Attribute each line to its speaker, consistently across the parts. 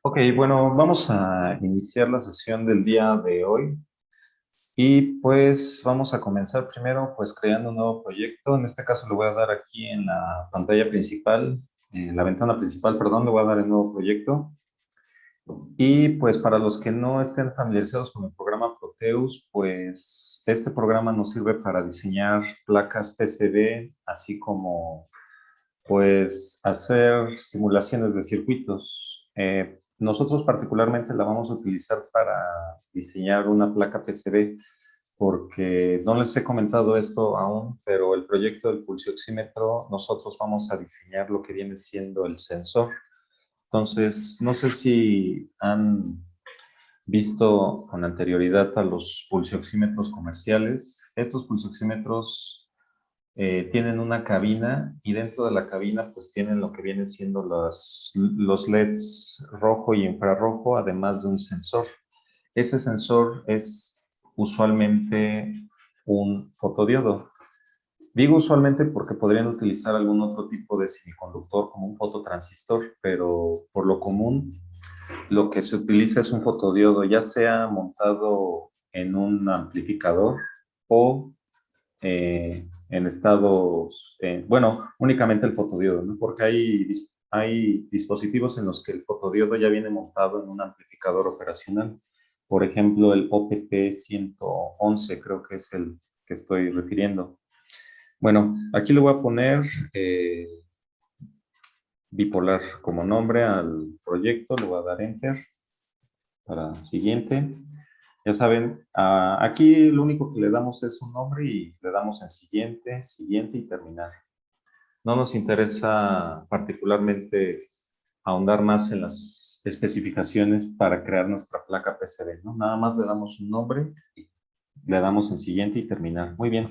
Speaker 1: Ok, bueno, vamos a iniciar la sesión del día de hoy y pues vamos a comenzar primero pues creando un nuevo proyecto. En este caso le voy a dar aquí en la pantalla principal, en la ventana principal, perdón, le voy a dar el nuevo proyecto. Y pues para los que no estén familiarizados con el programa Proteus, pues este programa nos sirve para diseñar placas PCB, así como pues hacer simulaciones de circuitos. Nosotros particularmente la vamos a utilizar para diseñar una placa PCB porque no les he comentado esto aún, pero el proyecto del pulsioxímetro, nosotros vamos a diseñar lo que viene siendo el sensor. Entonces, no sé si han visto con anterioridad a los pulsioxímetros comerciales. Estos pulsioxímetros tienen una cabina y dentro de la cabina pues tienen lo que vienen siendo los LEDs rojo y infrarrojo, además de un sensor. Ese sensor es usualmente un fotodiodo. Digo usualmente porque podrían utilizar algún otro tipo de semiconductor como un fototransistor, pero por lo común lo que se utiliza es un fotodiodo, ya sea montado en un amplificador o en estados, bueno, únicamente el fotodiodo, ¿no? Porque hay dispositivos en los que el fotodiodo ya viene montado en un amplificador operacional. Por ejemplo, el OPT-111 creo que es el que estoy refiriendo. Bueno, aquí le voy a poner bipolar como nombre al proyecto, le voy a dar Enter para siguiente. Ya saben, aquí lo único que le damos es un nombre y le damos en siguiente, siguiente y terminar. No nos interesa particularmente ahondar más en las especificaciones para crear nuestra placa PCB, ¿no? Nada más le damos un nombre, y le damos en siguiente y terminar. Muy bien.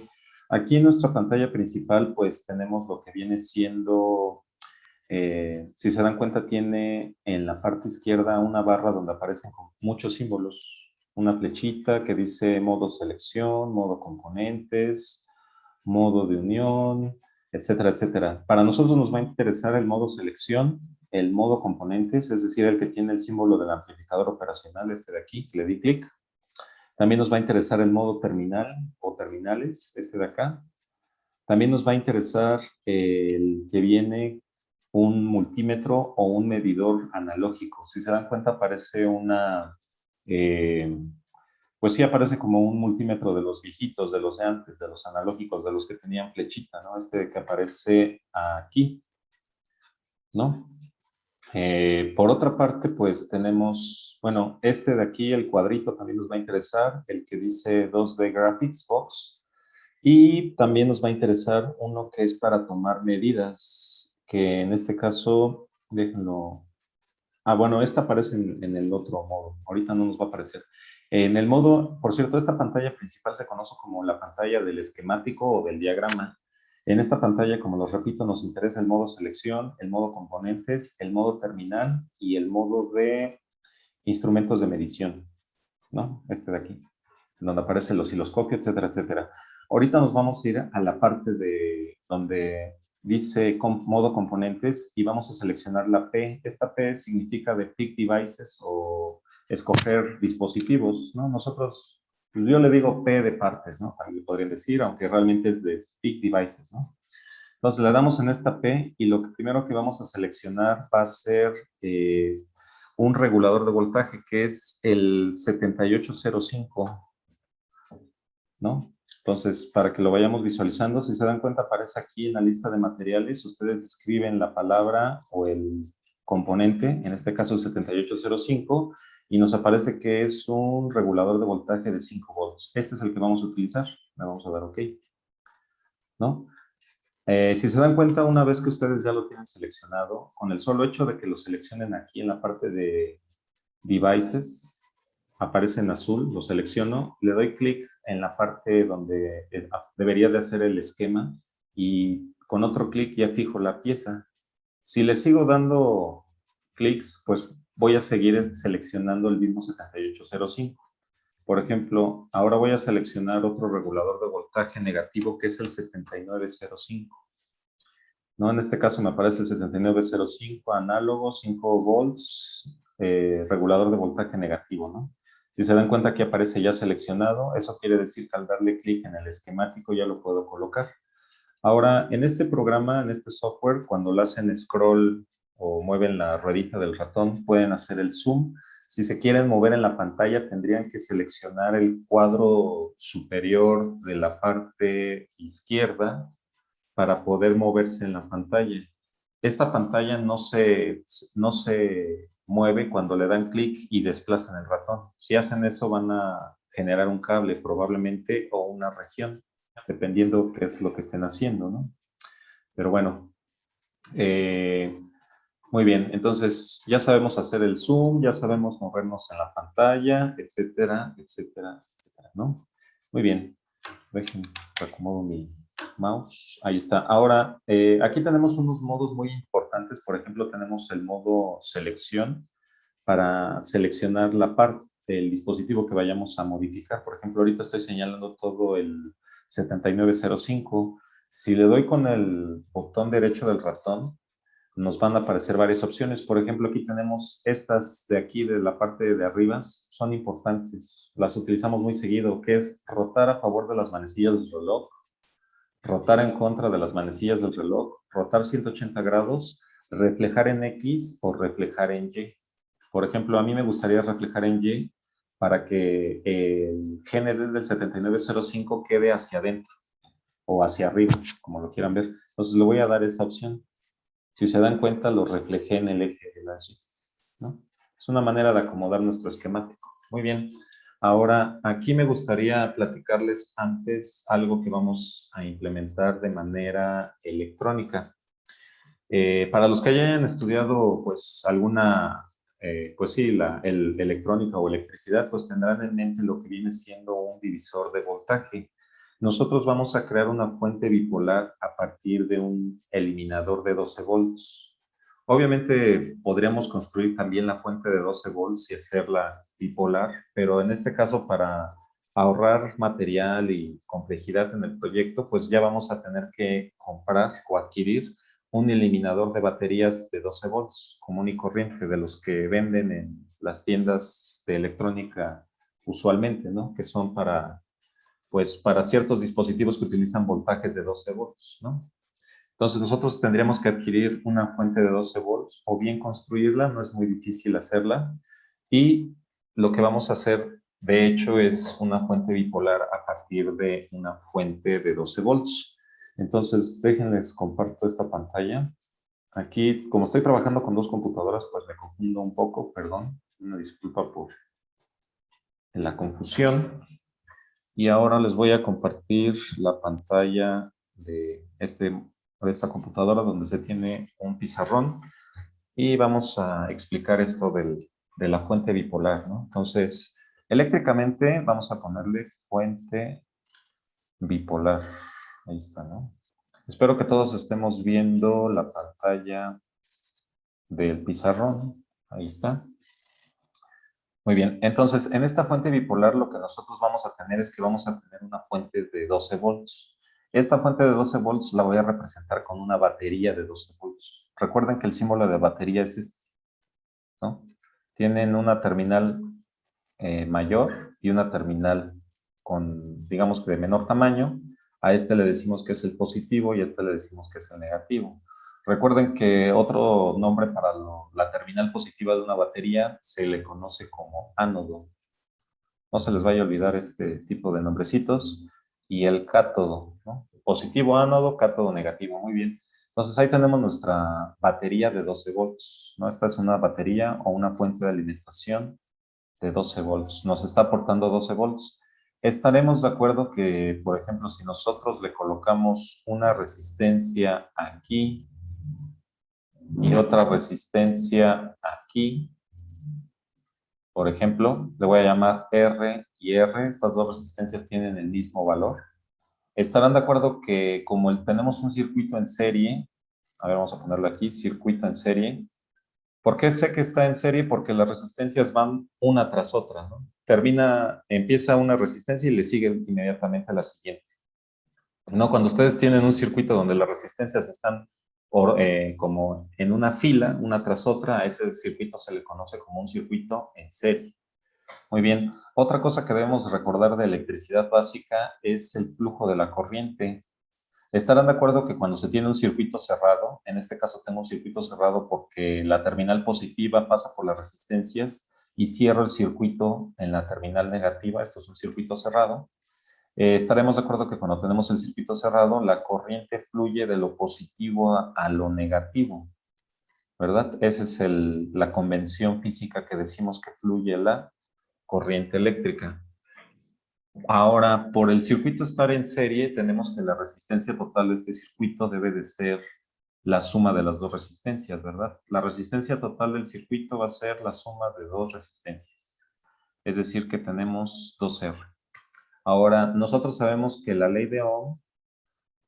Speaker 1: Aquí en nuestra pantalla principal, pues tenemos lo que viene siendo, si se dan cuenta, tiene en la parte izquierda una barra donde aparecen muchos símbolos. Una flechita que dice modo selección, modo componentes, modo de unión, etcétera, etcétera. Para nosotros nos va a interesar el modo selección, el modo componentes, es decir, el que tiene el símbolo del amplificador operacional, este de aquí, que le di clic. También nos va a interesar el modo terminal o terminales, este de acá. También nos va a interesar el que viene un multímetro o un medidor analógico. Si se dan cuenta, aparece eh, pues sí aparece como un multímetro de los viejitos, de los de antes, de los analógicos, de los que tenían flechita, ¿no? Este que aparece aquí, ¿no? Por otra parte, pues tenemos, bueno, este de aquí, el cuadrito también nos va a interesar, el que dice 2D Graphics Box, y también nos va a interesar uno que es para tomar medidas, que en este caso, déjenlo. Bueno, esta aparece en el otro modo. Ahorita no nos va a aparecer. En el modo, por cierto, esta pantalla principal se conoce como la pantalla del esquemático o del diagrama. En esta pantalla, como los repito, nos interesa el modo selección, el modo componentes, el modo terminal y el modo de instrumentos de medición, ¿no? Este de aquí, donde aparece el osciloscopio, etcétera, etcétera. Ahorita nos vamos a ir a la parte de donde dice modo componentes y vamos a seleccionar la P. Esta P significa de Pick Devices o escoger dispositivos, ¿no? Nosotros, yo le digo P de partes, ¿no? También le podrían decir, aunque realmente es de Pick Devices, ¿no? Entonces le damos en esta P y lo que primero que vamos a seleccionar va a ser un regulador de voltaje que es el 7805, ¿no? Entonces, para que lo vayamos visualizando, si se dan cuenta, aparece aquí en la lista de materiales, ustedes escriben la palabra o el componente, en este caso el 7805, y nos aparece que es un regulador de voltaje de 5 volts. Este es el que vamos a utilizar. Le vamos a dar OK, ¿no? Si se dan cuenta, una vez que ustedes ya lo tienen seleccionado, con el solo hecho de que lo seleccionen aquí en la parte de Devices, aparece en azul, lo selecciono, le doy clic en la parte donde debería de hacer el esquema y con otro clic ya fijo la pieza. Si le sigo dando clics, pues voy a seguir seleccionando el mismo 7805. Por ejemplo, ahora voy a seleccionar otro regulador de voltaje negativo que es el 7905. ¿No? En este caso me aparece el 7905 análogo, 5 volts, regulador de voltaje negativo, ¿no? Si se dan cuenta, aquí aparece ya seleccionado. Eso quiere decir que al darle clic en el esquemático ya lo puedo colocar. Ahora, en este programa, en este software, cuando le hacen scroll o mueven la ruedita del ratón, pueden hacer el zoom. Si se quieren mover en la pantalla, tendrían que seleccionar el cuadro superior de la parte izquierda para poder moverse en la pantalla. Esta pantalla no se mueve cuando le dan clic y desplazan el ratón. Si hacen eso, van a generar un cable probablemente o una región, dependiendo qué es lo que estén haciendo, ¿no? Pero bueno, muy bien. Entonces, ya sabemos hacer el zoom, ya sabemos movernos en la pantalla, etcétera, etcétera, etcétera, ¿no? Muy bien. Déjenme reacomodo mi mouse. Ahí está. Ahora, aquí tenemos unos modos muy importantes. Por ejemplo, tenemos el modo selección para seleccionar la parte del dispositivo que vayamos a modificar. Por ejemplo, ahorita estoy señalando todo el 7905. Si le doy con el botón derecho del ratón, nos van a aparecer varias opciones. Por ejemplo, aquí tenemos estas de aquí, de la parte de arriba, son importantes. Las utilizamos muy seguido, que es rotar a favor de las manecillas del reloj, rotar en contra de las manecillas del reloj, rotar 180 grados, reflejar en X o reflejar en Y. Por ejemplo, a mí me gustaría reflejar en Y para que el GND del 7905 quede hacia adentro o hacia arriba, como lo quieran ver. Entonces le voy a dar esa opción. Si se dan cuenta, lo reflejé en el eje de las Y, ¿no? Es una manera de acomodar nuestro esquemático. Muy bien. Ahora, aquí me gustaría platicarles antes algo que vamos a implementar de manera electrónica. Para los que hayan estudiado, pues, pues sí, electrónica o electricidad, pues tendrán en mente lo que viene siendo un divisor de voltaje. Nosotros vamos a crear una fuente bipolar a partir de un eliminador de 12 volts. Obviamente podríamos construir también la fuente de 12 volts y hacerla bipolar, pero en este caso para ahorrar material y complejidad en el proyecto, pues ya vamos a tener que comprar o adquirir un eliminador de baterías de 12 volts común y corriente, de los que venden en las tiendas de electrónica usualmente, ¿no? Que son pues, para ciertos dispositivos que utilizan voltajes de 12 volts, ¿no? Entonces nosotros tendríamos que adquirir una fuente de 12 volts o bien construirla, no es muy difícil hacerla. Y lo que vamos a hacer, de hecho, es una fuente bipolar a partir de una fuente de 12 volts. Entonces, déjenles comparto esta pantalla. Aquí, como estoy trabajando con dos computadoras, pues me confundo un poco, perdón. Una disculpa por la confusión. Y ahora les voy a compartir la pantalla de esta computadora donde se tiene un pizarrón y vamos a explicar esto de la fuente bipolar, ¿no? Entonces, eléctricamente vamos a ponerle fuente bipolar. Ahí está, ¿no? Espero que todos estemos viendo la pantalla del pizarrón. Ahí está. Muy bien, entonces en esta fuente bipolar lo que nosotros vamos a tener es que vamos a tener una fuente de 12 volts. Esta fuente de 12 volts la voy a representar con una batería de 12 volts. Recuerden que el símbolo de batería es este, ¿no? Tienen una terminal mayor y una terminal con, digamos que de menor tamaño. A este le decimos que es el positivo y a este le decimos que es el negativo. Recuerden que otro nombre para la terminal positiva de una batería se le conoce como ánodo. No se les vaya a olvidar este tipo de nombrecitos. Y el cátodo, ¿no? Positivo ánodo, cátodo negativo. Muy bien. Entonces ahí tenemos nuestra batería de 12 volts, ¿no? Esta es una batería o una fuente de alimentación de 12 volts. Nos está aportando 12 volts. Estaremos de acuerdo que, por ejemplo, si nosotros le colocamos una resistencia aquí y otra resistencia aquí, por ejemplo, le voy a llamar R y R, estas dos resistencias tienen el mismo valor. Estarán de acuerdo que como tenemos un circuito en serie, a ver, vamos a ponerlo aquí, circuito en serie. ¿Por qué sé que está en serie? Porque las resistencias van una tras otra, ¿no? Empieza una resistencia y le sigue inmediatamente a la siguiente. ¿No? Cuando ustedes tienen un circuito donde las resistencias están como en una fila, una tras otra. A ese circuito se le conoce como un circuito en serie. Muy bien. Otra cosa que debemos recordar de electricidad básica es el flujo de la corriente. Estarán de acuerdo que cuando se tiene un circuito cerrado, en este caso tengo un circuito cerrado porque la terminal positiva pasa por las resistencias y cierro el circuito en la terminal negativa. Esto es un circuito cerrado. Estaremos de acuerdo que cuando tenemos el circuito cerrado, la corriente fluye de lo positivo a lo negativo, ¿verdad? Esa es la convención física que decimos que fluye la corriente eléctrica. Ahora, por el circuito estar en serie, tenemos que la resistencia total de este circuito debe de ser la suma de las dos resistencias, ¿verdad? La resistencia total del circuito va a ser la suma de dos resistencias. Es decir, que tenemos 2R. Ahora, nosotros sabemos que la ley de Ohm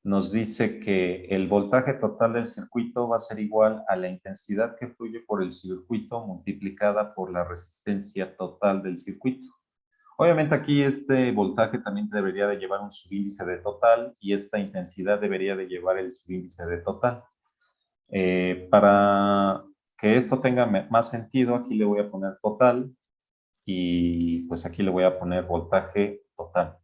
Speaker 1: nos dice que el voltaje total del circuito va a ser igual a la intensidad que fluye por el circuito multiplicada por la resistencia total del circuito. Obviamente aquí este voltaje también debería de llevar un subíndice de total y esta intensidad debería de llevar el subíndice de total. Para que esto tenga más sentido, aquí le voy a poner total y pues aquí le voy a poner voltaje total,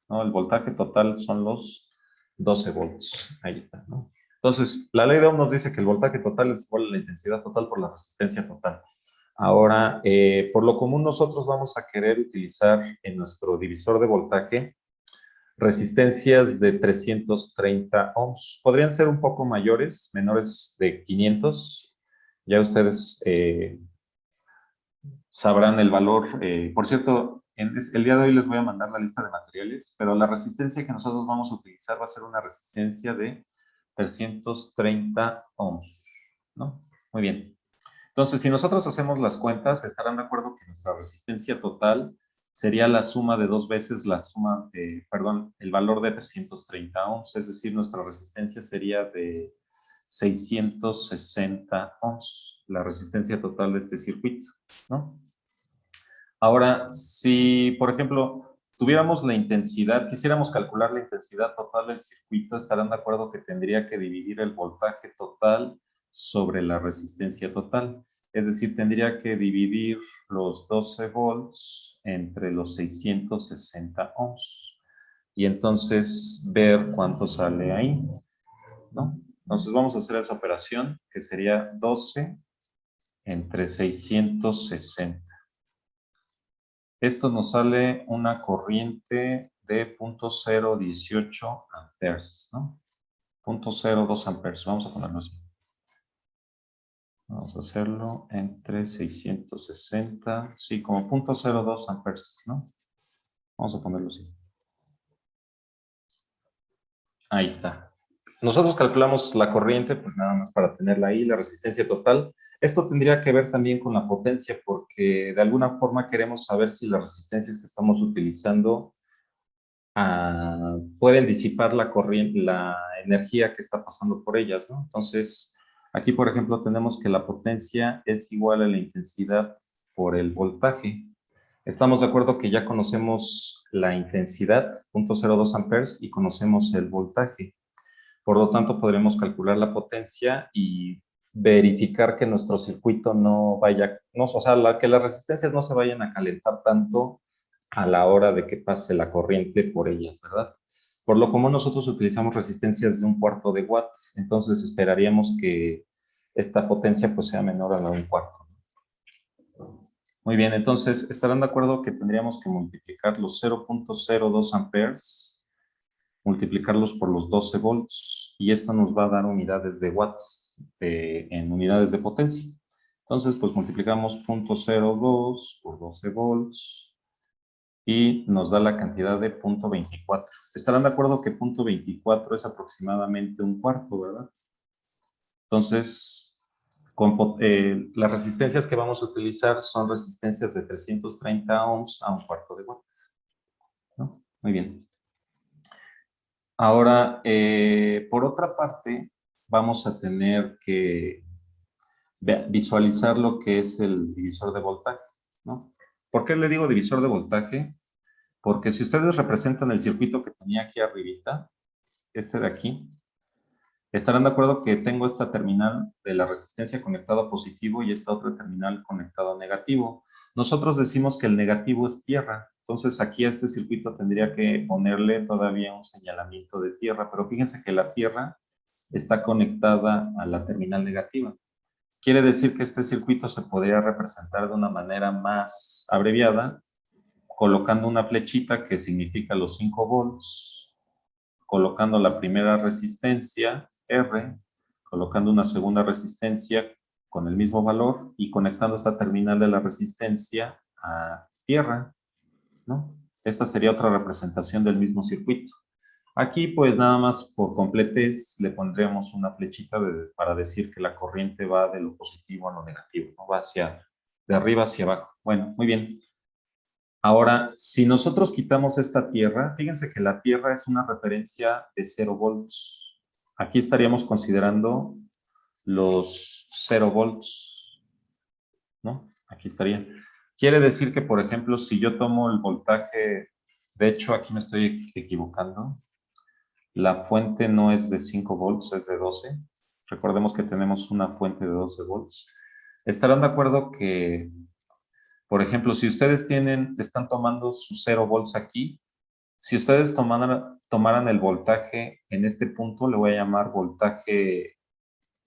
Speaker 1: ¿no? El voltaje total son los 12 volts. Ahí está, ¿no? Entonces, la ley de Ohm nos dice que el voltaje total es igual a la intensidad total por la resistencia total. Ahora, por lo común nosotros vamos a querer utilizar en nuestro divisor de voltaje resistencias de 330 ohms. Podrían ser un poco mayores, menores de 500. Ya ustedes sabrán el valor. Por cierto, el día de hoy les voy a mandar la lista de materiales, pero la resistencia que nosotros vamos a utilizar va a ser una resistencia de 330 ohms, ¿no? Muy bien. Entonces, si nosotros hacemos las cuentas, estarán de acuerdo que nuestra resistencia total sería la suma de dos veces la suma, perdón, el valor de 330 ohms, es decir, nuestra resistencia sería de 660 ohms, la resistencia total de este circuito, ¿no? Ahora, si, por ejemplo, tuviéramos la intensidad, quisiéramos calcular la intensidad total del circuito, estarán de acuerdo que tendría que dividir el voltaje total sobre la resistencia total. Es decir, tendría que dividir los 12 volts entre los 660 ohms. Y entonces ver cuánto sale ahí, ¿no? Entonces vamos a hacer esa operación, que sería 12 entre 660. Esto nos sale una corriente de 0.018 amperes, ¿no? 0.02 amperes, vamos a ponerlo así. Vamos a hacerlo entre 660, sí, como 0.02 amperes, ¿no? Vamos a ponerlo así. Ahí está. Nosotros calculamos la corriente, pues nada más para tenerla ahí, la resistencia total. Esto tendría que ver también con la potencia, porque de alguna forma queremos saber si las resistencias que estamos utilizando pueden disipar la corriente, la energía que está pasando por ellas, ¿no? Entonces, aquí, por ejemplo, tenemos que la potencia es igual a la intensidad por el voltaje. Estamos de acuerdo que ya conocemos la intensidad, 0.02 amperes, y conocemos el voltaje. Por lo tanto, podremos calcular la potencia y verificar que nuestro circuito no vaya, no, o sea, que las resistencias no se vayan a calentar tanto a la hora de que pase la corriente por ellas, ¿verdad? Por lo común nosotros utilizamos resistencias de 1/4 de watt, entonces esperaríamos que esta potencia pues sea menor a la de 1/4. Muy bien, entonces estarán de acuerdo que tendríamos que multiplicar los 0.02 amperes, multiplicarlos por los 12 volts, y esto nos va a dar unidades de watts en unidades de potencia. Entonces, pues multiplicamos 0.02 por 12 volts, y nos da la cantidad de 0.24. Estarán de acuerdo que 0.24 es aproximadamente 1/4, ¿verdad? Entonces, las resistencias que vamos a utilizar son resistencias de 330 ohms a 1/4 de watts, ¿no? Muy bien. Ahora, por otra parte, vamos a tener que visualizar lo que es el divisor de voltaje, ¿no? ¿Por qué le digo divisor de voltaje? Porque si ustedes representan el circuito que tenía aquí arribita, este de aquí, Estarán de acuerdo que tengo esta terminal de la resistencia conectada a positivo y esta otra terminal conectada a negativo. Nosotros decimos que el negativo es tierra, entonces aquí a este circuito tendría que ponerle todavía un señalamiento de tierra, pero fíjense que la tierra está conectada a la terminal negativa. Quiere decir que este circuito se podría representar de una manera más abreviada, colocando una flechita que significa los 5 volts, colocando la primera resistencia, R, colocando una segunda resistencia con el mismo valor y conectando esta terminal de la resistencia a tierra, ¿no? Esta sería otra representación del mismo circuito. Aquí, pues nada más por completez, le pondríamos una flechita para decir que la corriente va de lo positivo a lo negativo, ¿no? Va de arriba hacia abajo. Bueno, muy bien. Ahora, si nosotros quitamos esta tierra, fíjense que la tierra es una referencia de 0 volts. Aquí estaríamos considerando los 0 volts, ¿no? Aquí estaría. Quiere decir que, por ejemplo, si yo tomo el voltaje, de hecho, aquí me estoy equivocando, la fuente no es de 5 volts, es de 12. Recordemos que tenemos una fuente de 12 volts. Estarán de acuerdo que, por ejemplo, si ustedes están tomando su 0 volts aquí, si ustedes tomaran el voltaje en este punto, le voy a llamar voltaje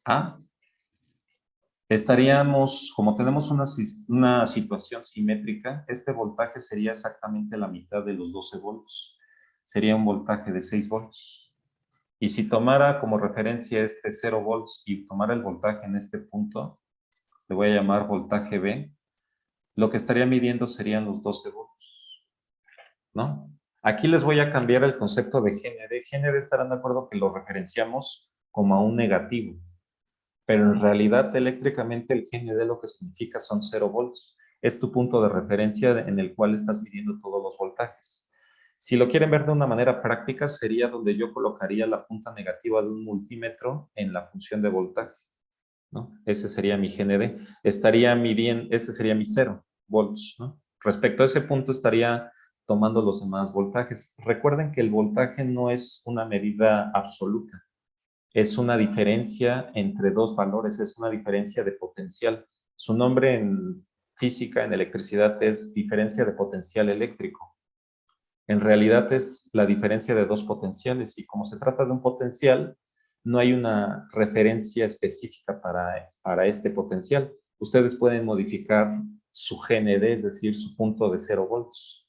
Speaker 1: A, estaríamos, como tenemos una situación simétrica, este voltaje sería exactamente la mitad de los 12 volts. Sería un voltaje de 6 volts. Y si tomara como referencia este 0 volts y tomara el voltaje en este punto, le voy a llamar voltaje B, lo que estaría midiendo serían los 12 volts, ¿no? Aquí les voy a cambiar el concepto de GND. GND estarán de acuerdo que lo referenciamos como a un negativo, pero en realidad eléctricamente el GND lo que significa son 0 volts. Es tu punto de referencia en el cual estás midiendo todos los voltajes. Si lo quieren ver de una manera práctica, sería donde yo colocaría la punta negativa de un multímetro en la función de voltaje, ¿no? Ese sería mi GND. Estaría midiendo, ese sería mi 0 volts, ¿no? Respecto a ese punto estaría tomando los demás voltajes. Recuerden que el voltaje no es una medida absoluta, es una diferencia entre dos valores, es una diferencia de potencial. Su nombre en física, en electricidad, es diferencia de potencial eléctrico. En realidad es la diferencia de dos potenciales y como se trata de un potencial, no hay una referencia específica para este potencial. Ustedes pueden modificar su GND, es decir, su punto de 0 volts.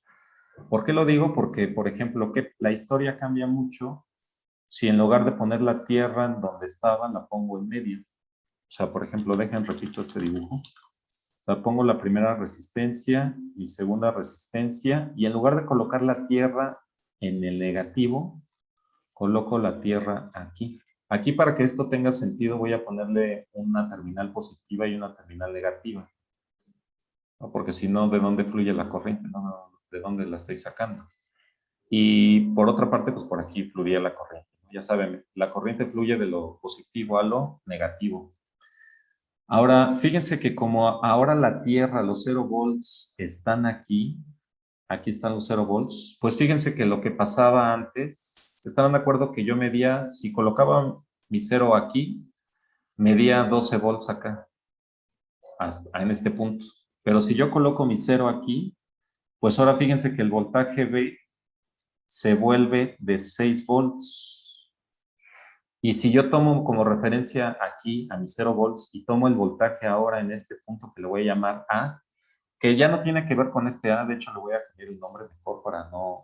Speaker 1: ¿Por qué lo digo? Porque, por ejemplo, que la historia cambia mucho si en lugar de poner la tierra en donde estaba, la pongo en medio. O sea, por ejemplo, repito este dibujo. O sea, pongo la primera resistencia y segunda resistencia y en lugar de colocar la tierra en el negativo, coloco la tierra aquí. Aquí para que esto tenga sentido voy a ponerle una terminal positiva y una terminal negativa, ¿no? Porque si no, ¿de dónde fluye la corriente? ¿No? ¿De dónde la estoy sacando? Y por otra parte, pues por aquí fluiría la corriente. Ya saben, la corriente fluye de lo positivo a lo negativo. Ahora, fíjense que como ahora la Tierra, los 0 volts están aquí están los 0 volts, pues fíjense que lo que pasaba antes, ¿estarán de acuerdo que yo medía, si colocaba mi 0 aquí, medía 12 volts acá, hasta en este punto? Pero si yo coloco mi 0 aquí, pues ahora fíjense que el voltaje B se vuelve de 6 volts. Y si yo tomo como referencia aquí a mi 0 volts y tomo el voltaje ahora en este punto que le voy a llamar A, que ya no tiene que ver con este A, de hecho le voy a cambiar el nombre mejor para no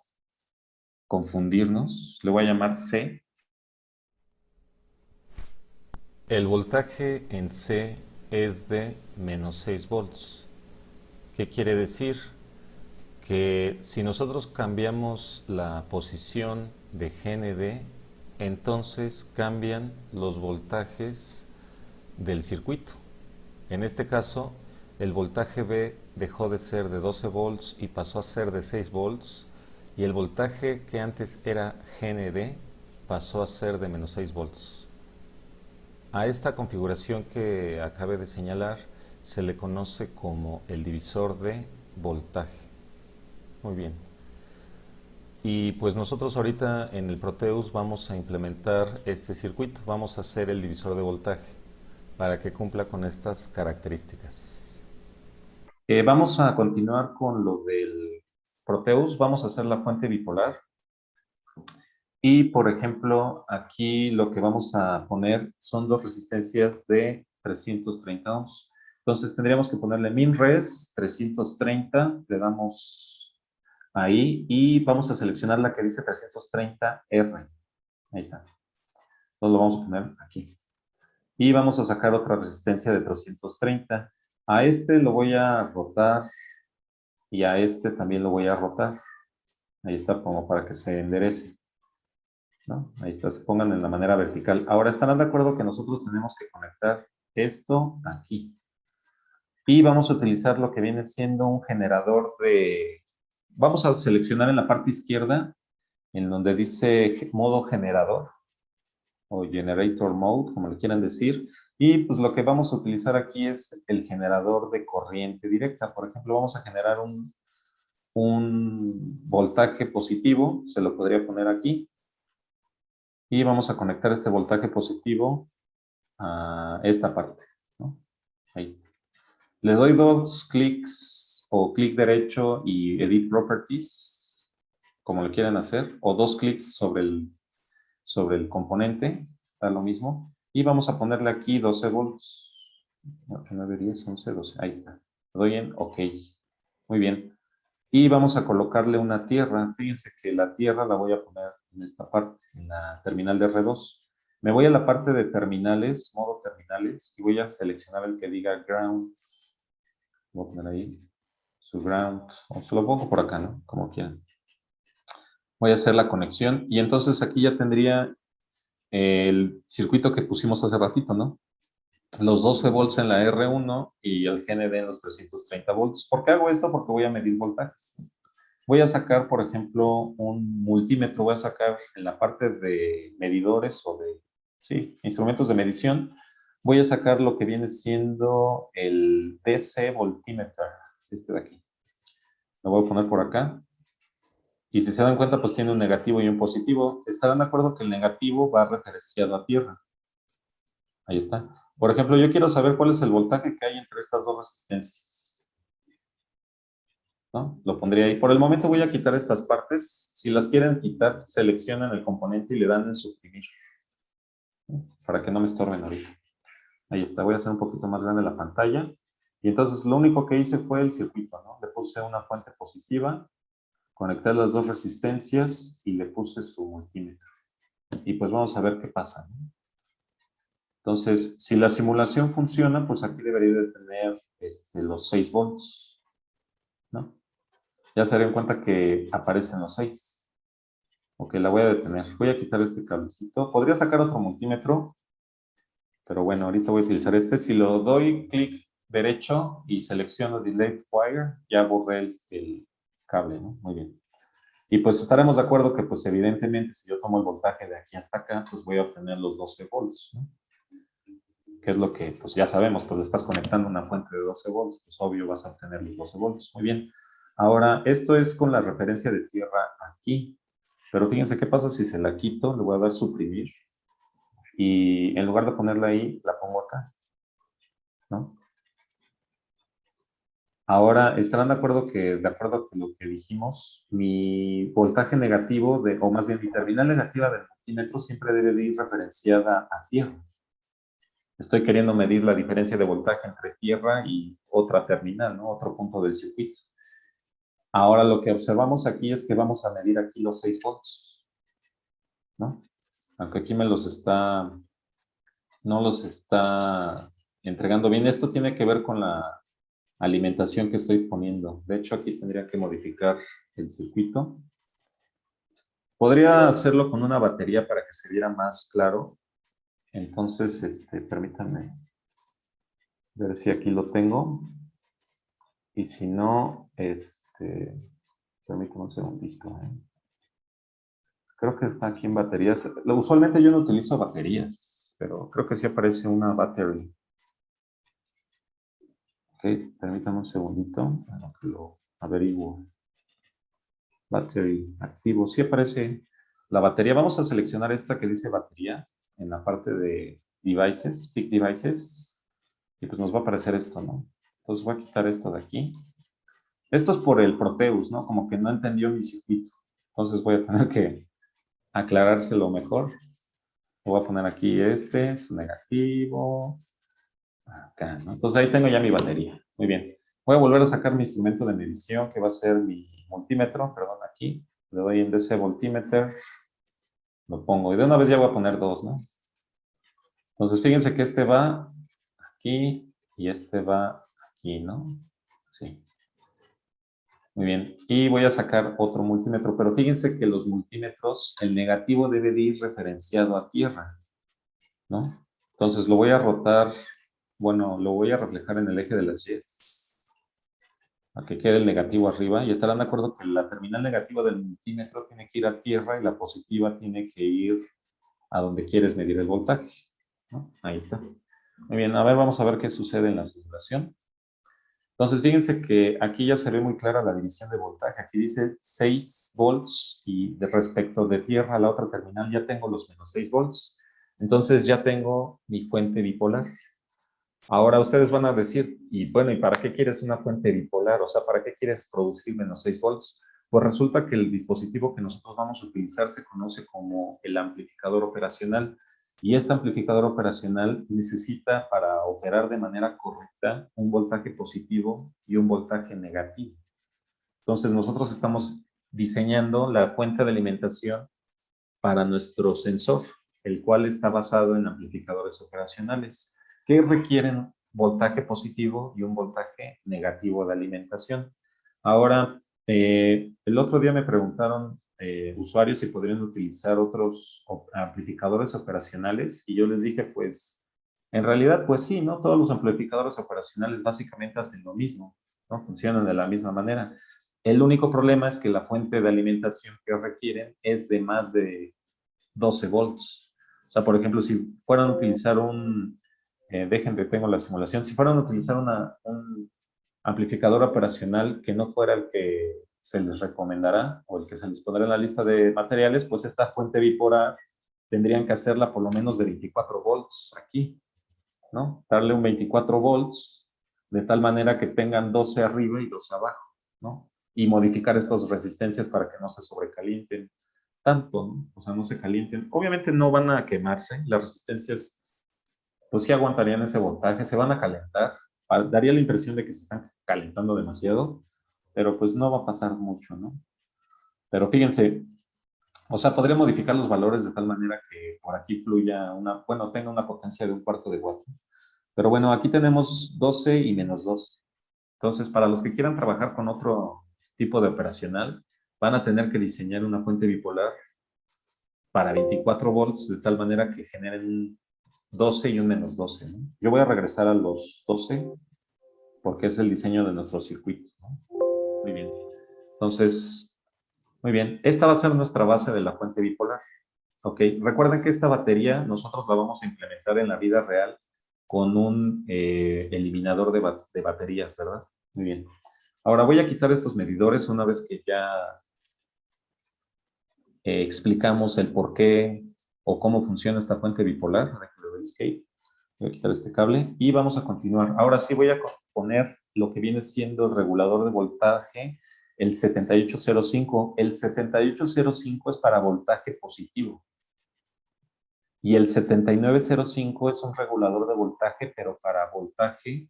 Speaker 1: confundirnos, le voy a llamar C. El voltaje en C es de menos 6 volts. ¿Qué quiere decir? Que si nosotros cambiamos la posición de GND, entonces cambian los voltajes del circuito. En este caso, el voltaje B dejó de ser de 12 volts y pasó a ser de 6 volts, y el voltaje que antes era GND pasó a ser de menos 6 volts. A esta configuración que acabé de señalar se le conoce como el divisor de voltaje. Muy bien.
Speaker 2: Y pues nosotros ahorita en el Proteus vamos a implementar este circuito, vamos a hacer el divisor de voltaje para que cumpla con estas características.
Speaker 1: Vamos a continuar con lo del Proteus. Vamos a hacer la fuente bipolar. Y, por ejemplo, aquí lo que vamos a poner son dos resistencias de 330 ohms. Entonces, tendríamos que ponerle minres 330, le damos ahí y vamos a seleccionar la que dice 330R. Ahí está. Entonces, lo vamos a poner aquí. Y vamos a sacar otra resistencia de 330. A este lo voy a rotar y a este también lo voy a rotar. Ahí está, como para que se enderece, ¿no? Ahí está, se pongan en la manera vertical. Ahora, ¿estarán de acuerdo que nosotros tenemos que conectar esto aquí? Y vamos a utilizar lo que viene siendo un generador de... Vamos a seleccionar en la parte izquierda, en donde dice modo generador, o generator mode, como le quieran decir. Y pues lo que vamos a utilizar aquí es el generador de corriente directa. Por ejemplo, vamos a generar un voltaje positivo, se lo podría poner aquí. Y vamos a conectar este voltaje positivo a esta parte, ¿no? Ahí. Le doy dos clics o clic derecho y Edit Properties, como lo quieran hacer, o dos clics sobre el componente, da lo mismo. Y vamos a ponerle aquí 12 volts. 8, 9, 10, 11, 12. Ahí está. Le doy en OK. Muy bien. Y vamos a colocarle una tierra. Fíjense que la tierra la voy a poner en esta parte, en la terminal de R2. Me voy a la parte de terminales, modo terminales, y voy a seleccionar el que diga ground. Voy a poner ahí su ground, o se lo pongo por acá, ¿no? Como quieran. Voy a hacer la conexión y entonces aquí ya tendría el circuito que pusimos hace ratito, ¿no? Los 12 volts en la R1 y el GND en los 330 volts. ¿Por qué hago esto? Porque voy a medir voltajes. Voy a sacar, por ejemplo, un multímetro, voy a sacar en la parte de medidores o de, sí, instrumentos de medición, voy a sacar lo que viene siendo el DC voltímetro, este de aquí. Lo voy a poner por acá. Y si se dan cuenta, pues tiene un negativo y un positivo. ¿Estarán de acuerdo que el negativo va referenciado a tierra? Ahí está. Por ejemplo, yo quiero saber cuál es el voltaje que hay entre estas dos resistencias, ¿no? Lo pondría ahí. Por el momento voy a quitar estas partes. Si las quieren quitar, seleccionan el componente y le dan en suprimir, ¿no? Para que no me estorben ahorita. Ahí está. Voy a hacer un poquito más grande la pantalla. Y entonces lo único que hice fue el circuito, ¿no? Le puse una fuente positiva, conecté las dos resistencias y le puse su multímetro. Y pues vamos a ver qué pasa, ¿no? Entonces, si la simulación funciona, pues aquí debería de tener los 6 volts, ¿no? Ya se darían cuenta que aparecen los 6. Ok, la voy a detener. Voy a quitar este cablecito. Podría sacar otro multímetro, pero bueno, ahorita voy a utilizar este. Si lo doy clic derecho y selecciono Delete Wire, ya borré el cable, ¿no? Muy bien. Y pues estaremos de acuerdo que pues evidentemente si yo tomo el voltaje de aquí hasta acá, pues voy a obtener los 12 volts, ¿no? Que es lo que pues ya sabemos, pues estás conectando una fuente de 12 volts, pues obvio vas a obtener los 12 volts. Muy bien. Ahora, esto es con la referencia de tierra aquí, pero fíjense qué pasa si se la quito, le voy a dar suprimir, y en lugar de ponerla ahí, la pongo acá, ¿no? Ahora, ¿estarán de acuerdo con lo que dijimos, mi voltaje negativo, o más bien mi terminal negativa del multímetro siempre debe de ir referenciada a tierra? Estoy queriendo medir la diferencia de voltaje entre tierra y otra terminal, ¿no? Otro punto del circuito. Ahora lo que observamos aquí es que vamos a medir aquí los 6 volts, ¿no? Aunque aquí no los está entregando bien. Esto tiene que ver con la alimentación que estoy poniendo. De hecho, aquí tendría que modificar el circuito. Podría hacerlo con una batería para que se viera más claro. Entonces, permítanme ver si aquí lo tengo. Y si no, permítame un segundito, ¿eh? Creo que está aquí en baterías. Usualmente yo no utilizo baterías, pero creo que sí aparece una battery. Ok, permítame un segundito, a lo que lo averiguo. Battery activo. Sí aparece la batería. Vamos a seleccionar esta que dice batería en la parte de devices, Peak Devices. Y pues nos va a aparecer esto, ¿no? Entonces voy a quitar esto de aquí. Esto es por el Proteus, ¿no? Como que no entendió mi circuito. Entonces voy a tener que aclarárselo mejor. Voy a poner aquí este, su negativo. Acá, ¿no? Entonces ahí tengo ya mi batería. Muy bien. Voy a volver a sacar mi instrumento de medición, que va a ser mi multímetro, perdón, aquí. Le doy en DC voltímetro, lo pongo. Y de una vez ya voy a poner dos, ¿no? Entonces fíjense que este va aquí y este va aquí, ¿no? Sí. Muy bien. Y voy a sacar otro multímetro, pero fíjense que los multímetros, el negativo debe de ir referenciado a tierra, ¿no? Entonces lo voy a rotar, bueno, lo voy a reflejar en el eje de las Ys, a que quede el negativo arriba, y estarán de acuerdo que la terminal negativa del multímetro tiene que ir a tierra y la positiva tiene que ir a donde quieres medir el voltaje, ¿no? Ahí está. Muy bien, a ver, vamos a ver qué sucede en la simulación. Entonces, fíjense que aquí ya se ve muy clara la división de voltaje. Aquí dice 6 volts y respecto de tierra a la otra terminal ya tengo los menos 6 volts. Entonces ya tengo mi fuente bipolar. Ahora ustedes van a decir, y bueno, ¿y para qué quieres una fuente bipolar? O sea, ¿para qué quieres producir menos 6 volts? Pues resulta que el dispositivo que nosotros vamos a utilizar se conoce como el amplificador operacional. Y este amplificador operacional necesita, para operar de manera correcta, un voltaje positivo y un voltaje negativo. Entonces, nosotros estamos diseñando la fuente de alimentación para nuestro sensor, el cual está basado en amplificadores operacionales que requieren voltaje positivo y un voltaje negativo de alimentación. Ahora, el otro día me preguntaron usuarios si podrían utilizar otros amplificadores operacionales y yo les dije, pues, en realidad, pues sí, ¿no? Todos los amplificadores operacionales básicamente hacen lo mismo, ¿no? Funcionan de la misma manera. El único problema es que la fuente de alimentación que requieren es de más de 12 volts. O sea, por ejemplo, si fueran a utilizar dejen que tengo la simulación, si fueran a utilizar un amplificador operacional que no fuera el que se les recomendará o el que se les pondrá en la lista de materiales, pues esta fuente bipolar tendrían que hacerla por lo menos de 24 volts aquí, ¿no? Darle un 24 volts de tal manera que tengan 12 arriba y 12 abajo, ¿no? Y modificar estas resistencias para que no se sobrecalienten tanto, ¿no? O sea, no se calienten. Obviamente no van a quemarse, las resistencias pues sí aguantarían ese voltaje, se van a calentar. Daría la impresión de que se están calentando demasiado, pero pues no va a pasar mucho, ¿no? Pero fíjense, o sea, podría modificar los valores de tal manera que por aquí fluya bueno, tenga una potencia de 1/4 de watt. Pero bueno, aquí tenemos 12 y menos 2. Entonces, para los que quieran trabajar con otro tipo de operacional, van a tener que diseñar una fuente bipolar para 24 volts de tal manera que generen un 12 y un menos 12, ¿no? Yo voy a regresar a los 12 porque es el diseño de nuestro circuito, ¿no? Muy bien. Entonces, muy bien. Esta va a ser nuestra base de la fuente bipolar. Ok. Recuerden que esta batería nosotros la vamos a implementar en la vida real con un eliminador de baterías, ¿verdad? Muy bien. Ahora voy a quitar estos medidores una vez que ya explicamos el por qué o cómo funciona esta fuente bipolar. Escape. Voy a quitar este cable y vamos a continuar. Ahora sí voy a poner lo que viene siendo el regulador de voltaje, el 7805. El 7805 es para voltaje positivo. Y el 7905 es un regulador de voltaje, pero para voltaje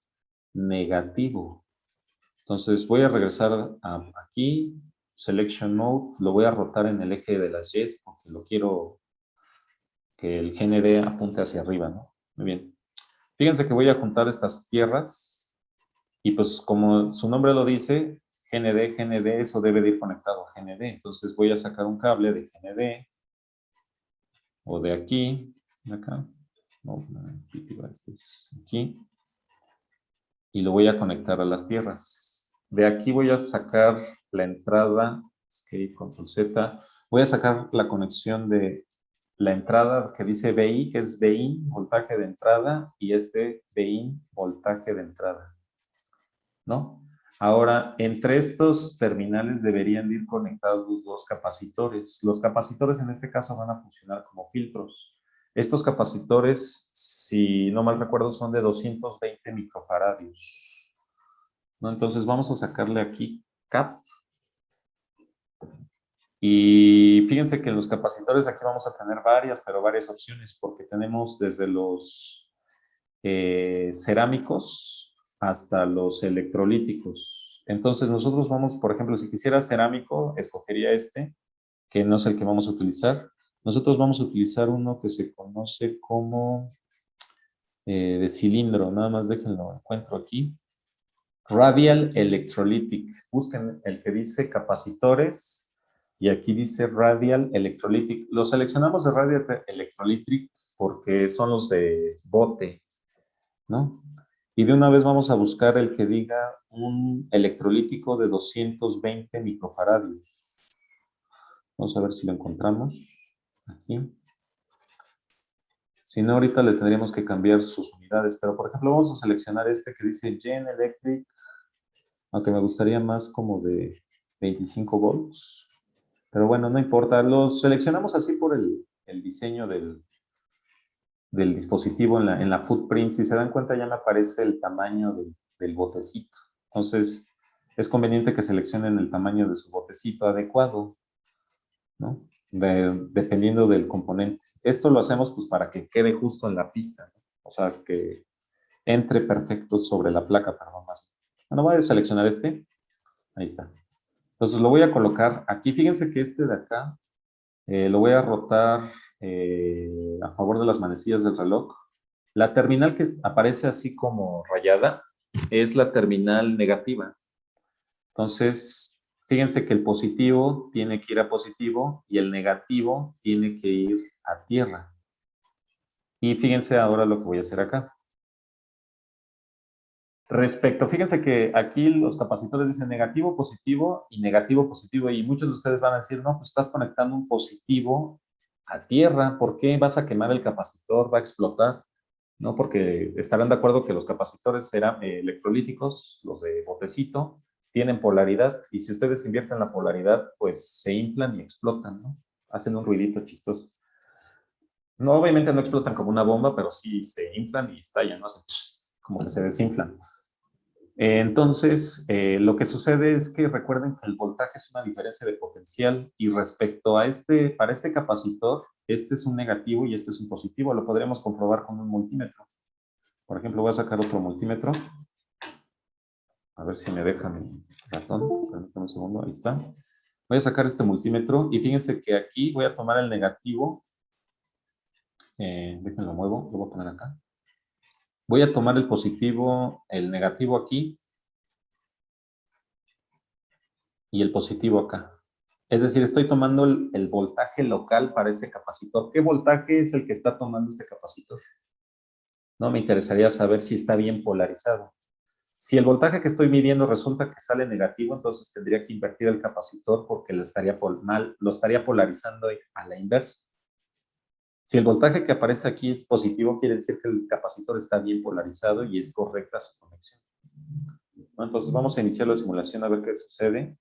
Speaker 1: negativo. Entonces voy a regresar aquí, Selection Mode, lo voy a rotar en el eje de las Y porque lo quiero que el GND apunte hacia arriba, ¿no? Muy bien. Fíjense que voy a juntar estas tierras y pues como su nombre lo dice, GND, GND, eso debe de ir conectado a GND. Entonces voy a sacar un cable de GND o de aquí, de acá, aquí, y lo voy a conectar a las tierras. De aquí voy a sacar la entrada, Escape, Control Z, voy a sacar la conexión de la entrada que dice VI, que es VIN, voltaje de entrada, y este VIN, voltaje de entrada, ¿no? Ahora, entre estos terminales deberían ir conectados los dos capacitores. Los capacitores en este caso van a funcionar como filtros. Estos capacitores, si no mal recuerdo, son de 220 microfaradios, ¿no? Entonces vamos a sacarle aquí cap. Y fíjense que en los capacitores aquí vamos a tener varias opciones, porque tenemos desde los cerámicos hasta los electrolíticos. Entonces nosotros vamos, por ejemplo, si quisiera cerámico, escogería este, que no es el que vamos a utilizar. Nosotros vamos a utilizar uno que se conoce como de cilindro, nada más déjenlo, encuentro aquí. Radial Electrolytic. Busquen el que dice capacitores y aquí dice Radial Electrolytic. Los seleccionamos de Radial Electrolytic porque son los de bote, ¿no? Y de una vez vamos a buscar el que diga un electrolítico de 220 microfaradios. Vamos a ver si lo encontramos aquí. Si no, ahorita le tendríamos que cambiar sus unidades, pero por ejemplo vamos a seleccionar este que dice Gen Electric, aunque me gustaría más como de 25 volts. Pero bueno, no importa, los seleccionamos así por el diseño del dispositivo en la footprint. Si se dan cuenta ya me aparece el tamaño del botecito. Entonces es conveniente que seleccionen el tamaño de su botecito adecuado, ¿no? Dependiendo del componente. Esto lo hacemos pues para que quede justo en la pista, ¿no? O sea, que entre perfecto sobre la placa, perdón, más. Bueno, voy a seleccionar este. Ahí está. Entonces lo voy a colocar aquí. Fíjense que este de acá lo voy a rotar a favor de las manecillas del reloj. La terminal que aparece así como rayada es la terminal negativa. Entonces, fíjense que el positivo tiene que ir a positivo y el negativo tiene que ir a tierra. Y fíjense ahora lo que voy a hacer acá. Fíjense que aquí los capacitores dicen negativo, positivo y negativo, positivo. Y muchos de ustedes van a decir, no, pues estás conectando un positivo a tierra. ¿Por qué vas a quemar el capacitor? Va a explotar. ¿No? Porque estarán de acuerdo que los capacitores electrolíticos, los de botecito, tienen polaridad. Y si ustedes invierten la polaridad, pues se inflan y explotan, ¿no? Hacen un ruidito chistoso. No, obviamente no explotan como una bomba, pero sí se inflan y estallan, ¿no? Hacen como que se desinflan. Entonces, lo que sucede es que recuerden que el voltaje es una diferencia de potencial y respecto a para este capacitor, este es un negativo y este es un positivo. Lo podríamos comprobar con un multímetro. Por ejemplo, voy a sacar otro multímetro. A ver si me deja mi ratón. Permítame un segundo, ahí está. Voy a sacar este multímetro y fíjense que aquí voy a tomar el negativo. Déjenlo muevo, lo voy a poner acá. Voy a tomar el positivo, el negativo aquí y el positivo acá. Es decir, estoy tomando el voltaje local para ese capacitor. ¿Qué voltaje es el que está tomando este capacitor? No, me interesaría saber si está bien polarizado. Si el voltaje que estoy midiendo resulta que sale negativo, entonces tendría que invertir el capacitor porque lo estaría polarizando a la inversa. Si el voltaje que aparece aquí es positivo, quiere decir que el capacitor está bien polarizado y es correcta su conexión. Bueno, entonces vamos a iniciar la simulación a ver qué sucede.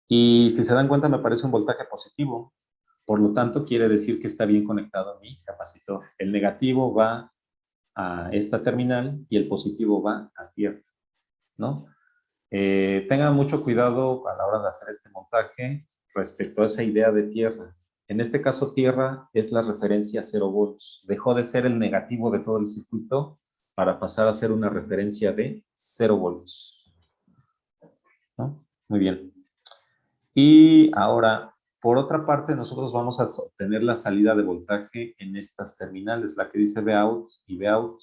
Speaker 1: Y si se dan cuenta me aparece un voltaje positivo. Por lo tanto, quiere decir que está bien conectado a mi capacitor. El negativo va a esta terminal y el positivo va a tierra, ¿no? Tengan mucho cuidado a la hora de hacer este montaje respecto a esa idea de tierra. En este caso, tierra es la referencia a 0 volts. Dejó de ser el negativo de todo el circuito para pasar a ser una referencia de 0 volts, ¿no? Muy bien. Y ahora, por otra parte, nosotros vamos a obtener la salida de voltaje en estas terminales, la que dice Vout y Vout.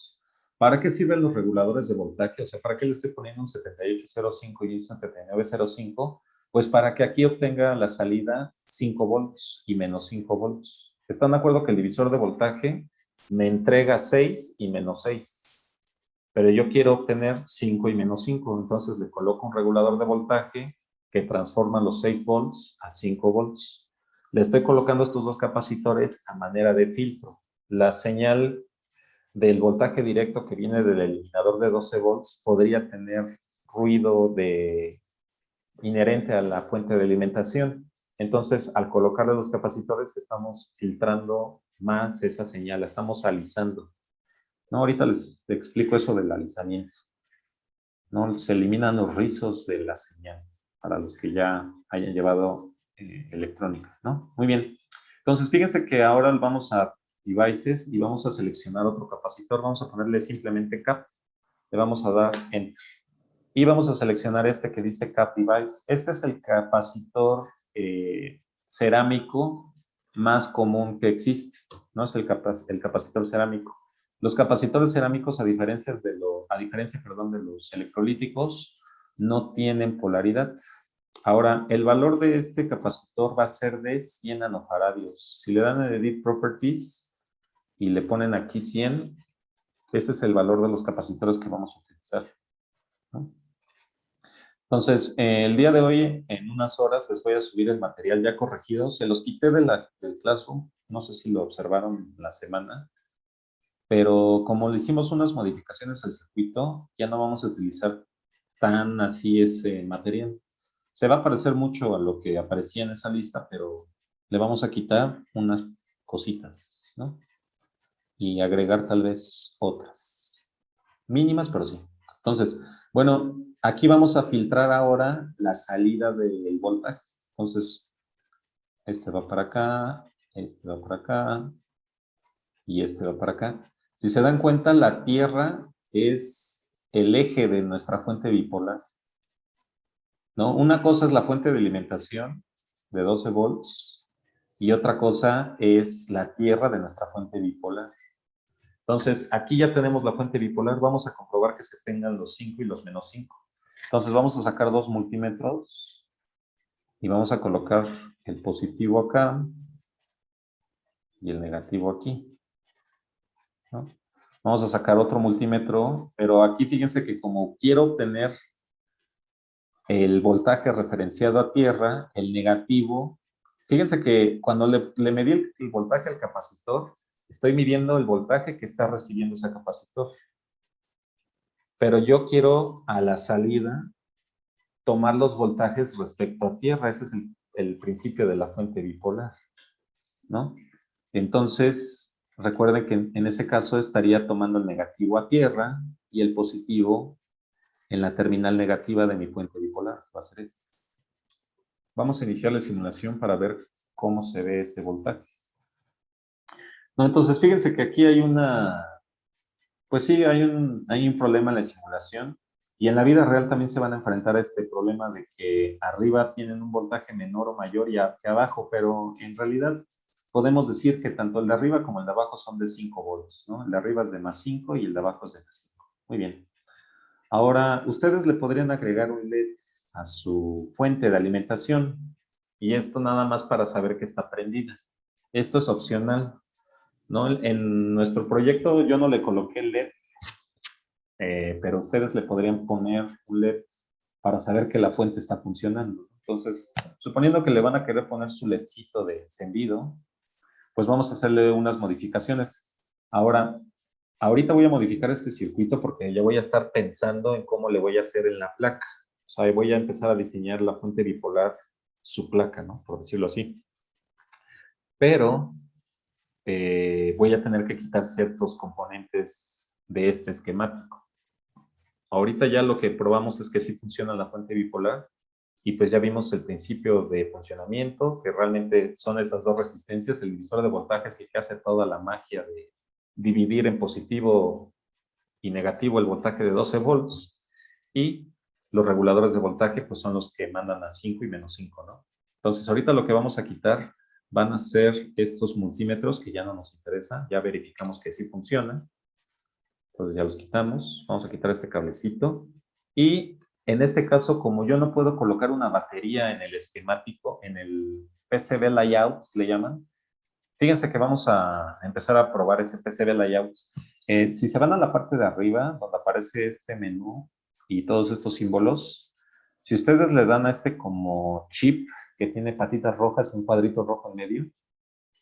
Speaker 1: ¿Para qué sirven los reguladores de voltaje? O sea, ¿para qué le estoy poniendo un 7805 y un 7905? Pues para que aquí obtenga la salida 5 volts y menos 5 volts. ¿Están de acuerdo que el divisor de voltaje me entrega 6 y menos 6? Pero yo quiero obtener 5 y menos 5, entonces le coloco un regulador de voltaje que transforma los 6 volts a 5 volts. Le estoy colocando estos dos capacitores a manera de filtro. La señal del voltaje directo que viene del eliminador de 12 volts podría tener ruido inherente a la fuente de alimentación. Entonces, al colocarle los capacitores, estamos filtrando más esa señal, la estamos alisando. ¿No? Ahorita les explico eso del alisamiento. ¿No? Se eliminan los rizos de la señal para los que ya hayan llevado electrónica, ¿no? Muy bien. Entonces, fíjense que ahora vamos a Devices y vamos a seleccionar otro capacitor. Vamos a ponerle simplemente Cap. Le vamos a dar Enter. Y vamos a seleccionar este que dice Cap Device. Este es el capacitor cerámico más común que existe, ¿no? Es el capacitor cerámico. Los capacitores cerámicos, a diferencia de los electrolíticos, no tienen polaridad. Ahora, el valor de este capacitor va a ser de 100 nanofaradios. Si le dan a Edit Properties y le ponen aquí 100, ese es el valor de los capacitores que vamos a utilizar, ¿no? Entonces, el día de hoy, en unas horas, les voy a subir el material ya corregido. Se los quité del Classroom, no sé si lo observaron la semana, pero como le hicimos unas modificaciones al circuito, ya no vamos a utilizar tan así ese material. Se va a parecer mucho a lo que aparecía en esa lista, pero le vamos a quitar unas cositas, ¿no? Y agregar tal vez otras. Mínimas, pero sí. Entonces, bueno, aquí vamos a filtrar ahora la salida del voltaje. Entonces, este va para acá, este va para acá, y este va para acá. Si se dan cuenta, la Tierra es el eje de nuestra fuente bipolar, ¿no? Una cosa es la fuente de alimentación de 12 volts y otra cosa es la Tierra de nuestra fuente bipolar. Entonces, aquí ya tenemos la fuente bipolar. Vamos a comprobar que se tengan los 5 y los menos 5. Entonces, vamos a sacar dos multímetros y vamos a colocar el positivo acá y el negativo aquí, ¿no? Vamos a sacar otro multímetro, pero aquí fíjense que como quiero obtener el voltaje referenciado a tierra, el negativo, fíjense que cuando le medí el voltaje al capacitor, estoy midiendo el voltaje que está recibiendo ese capacitor. Pero yo quiero a la salida tomar los voltajes respecto a tierra. Ese es el principio de la fuente bipolar, ¿no? Entonces, recuerden que en ese caso estaría tomando el negativo a tierra y el positivo en la terminal negativa de mi fuente bipolar. Va a ser este. Vamos a iniciar la simulación para ver cómo se ve ese voltaje. No, entonces, fíjense que aquí hay pues sí, hay un problema en la simulación. Y en la vida real también se van a enfrentar a este problema de que arriba tienen un voltaje menor o mayor que abajo, pero en realidad podemos decir que tanto el de arriba como el de abajo son de 5 volts, ¿no? El de arriba es de más 5 y el de abajo es de más 5. Muy bien. Ahora, ustedes le podrían agregar un LED a su fuente de alimentación y esto nada más para saber que está prendida. Esto es opcional, ¿no? En nuestro proyecto yo no le coloqué el LED, pero ustedes le podrían poner un LED para saber que la fuente está funcionando. Entonces, suponiendo que le van a querer poner su LEDcito de encendido, pues vamos a hacerle unas modificaciones. Ahorita voy a modificar este circuito porque ya voy a estar pensando en cómo le voy a hacer en la placa. O sea, voy a empezar a diseñar la fuente bipolar, su placa, ¿no? Por decirlo así. Pero voy a tener que quitar ciertos componentes de este esquemático. Ahorita ya lo que probamos es que sí funciona la fuente bipolar y pues ya vimos el principio de funcionamiento, que realmente son estas dos resistencias, el divisor de voltajes que hace toda la magia de dividir en positivo y negativo el voltaje de 12 volts y los reguladores de voltaje pues son los que mandan a 5 y menos 5, ¿no? Entonces ahorita lo que vamos a quitar van a ser estos multímetros que ya no nos interesa, ya verificamos que sí funcionan. Entonces ya los quitamos. Vamos a quitar este cablecito. Y en este caso, como yo no puedo colocar una batería en el esquemático, en el PCB layout, le llaman, fíjense que vamos a empezar a probar ese PCB layout. Si se van a la parte de arriba, donde aparece este menú y todos estos símbolos, si ustedes le dan a este como chip que tiene patitas rojas, un cuadrito rojo en medio,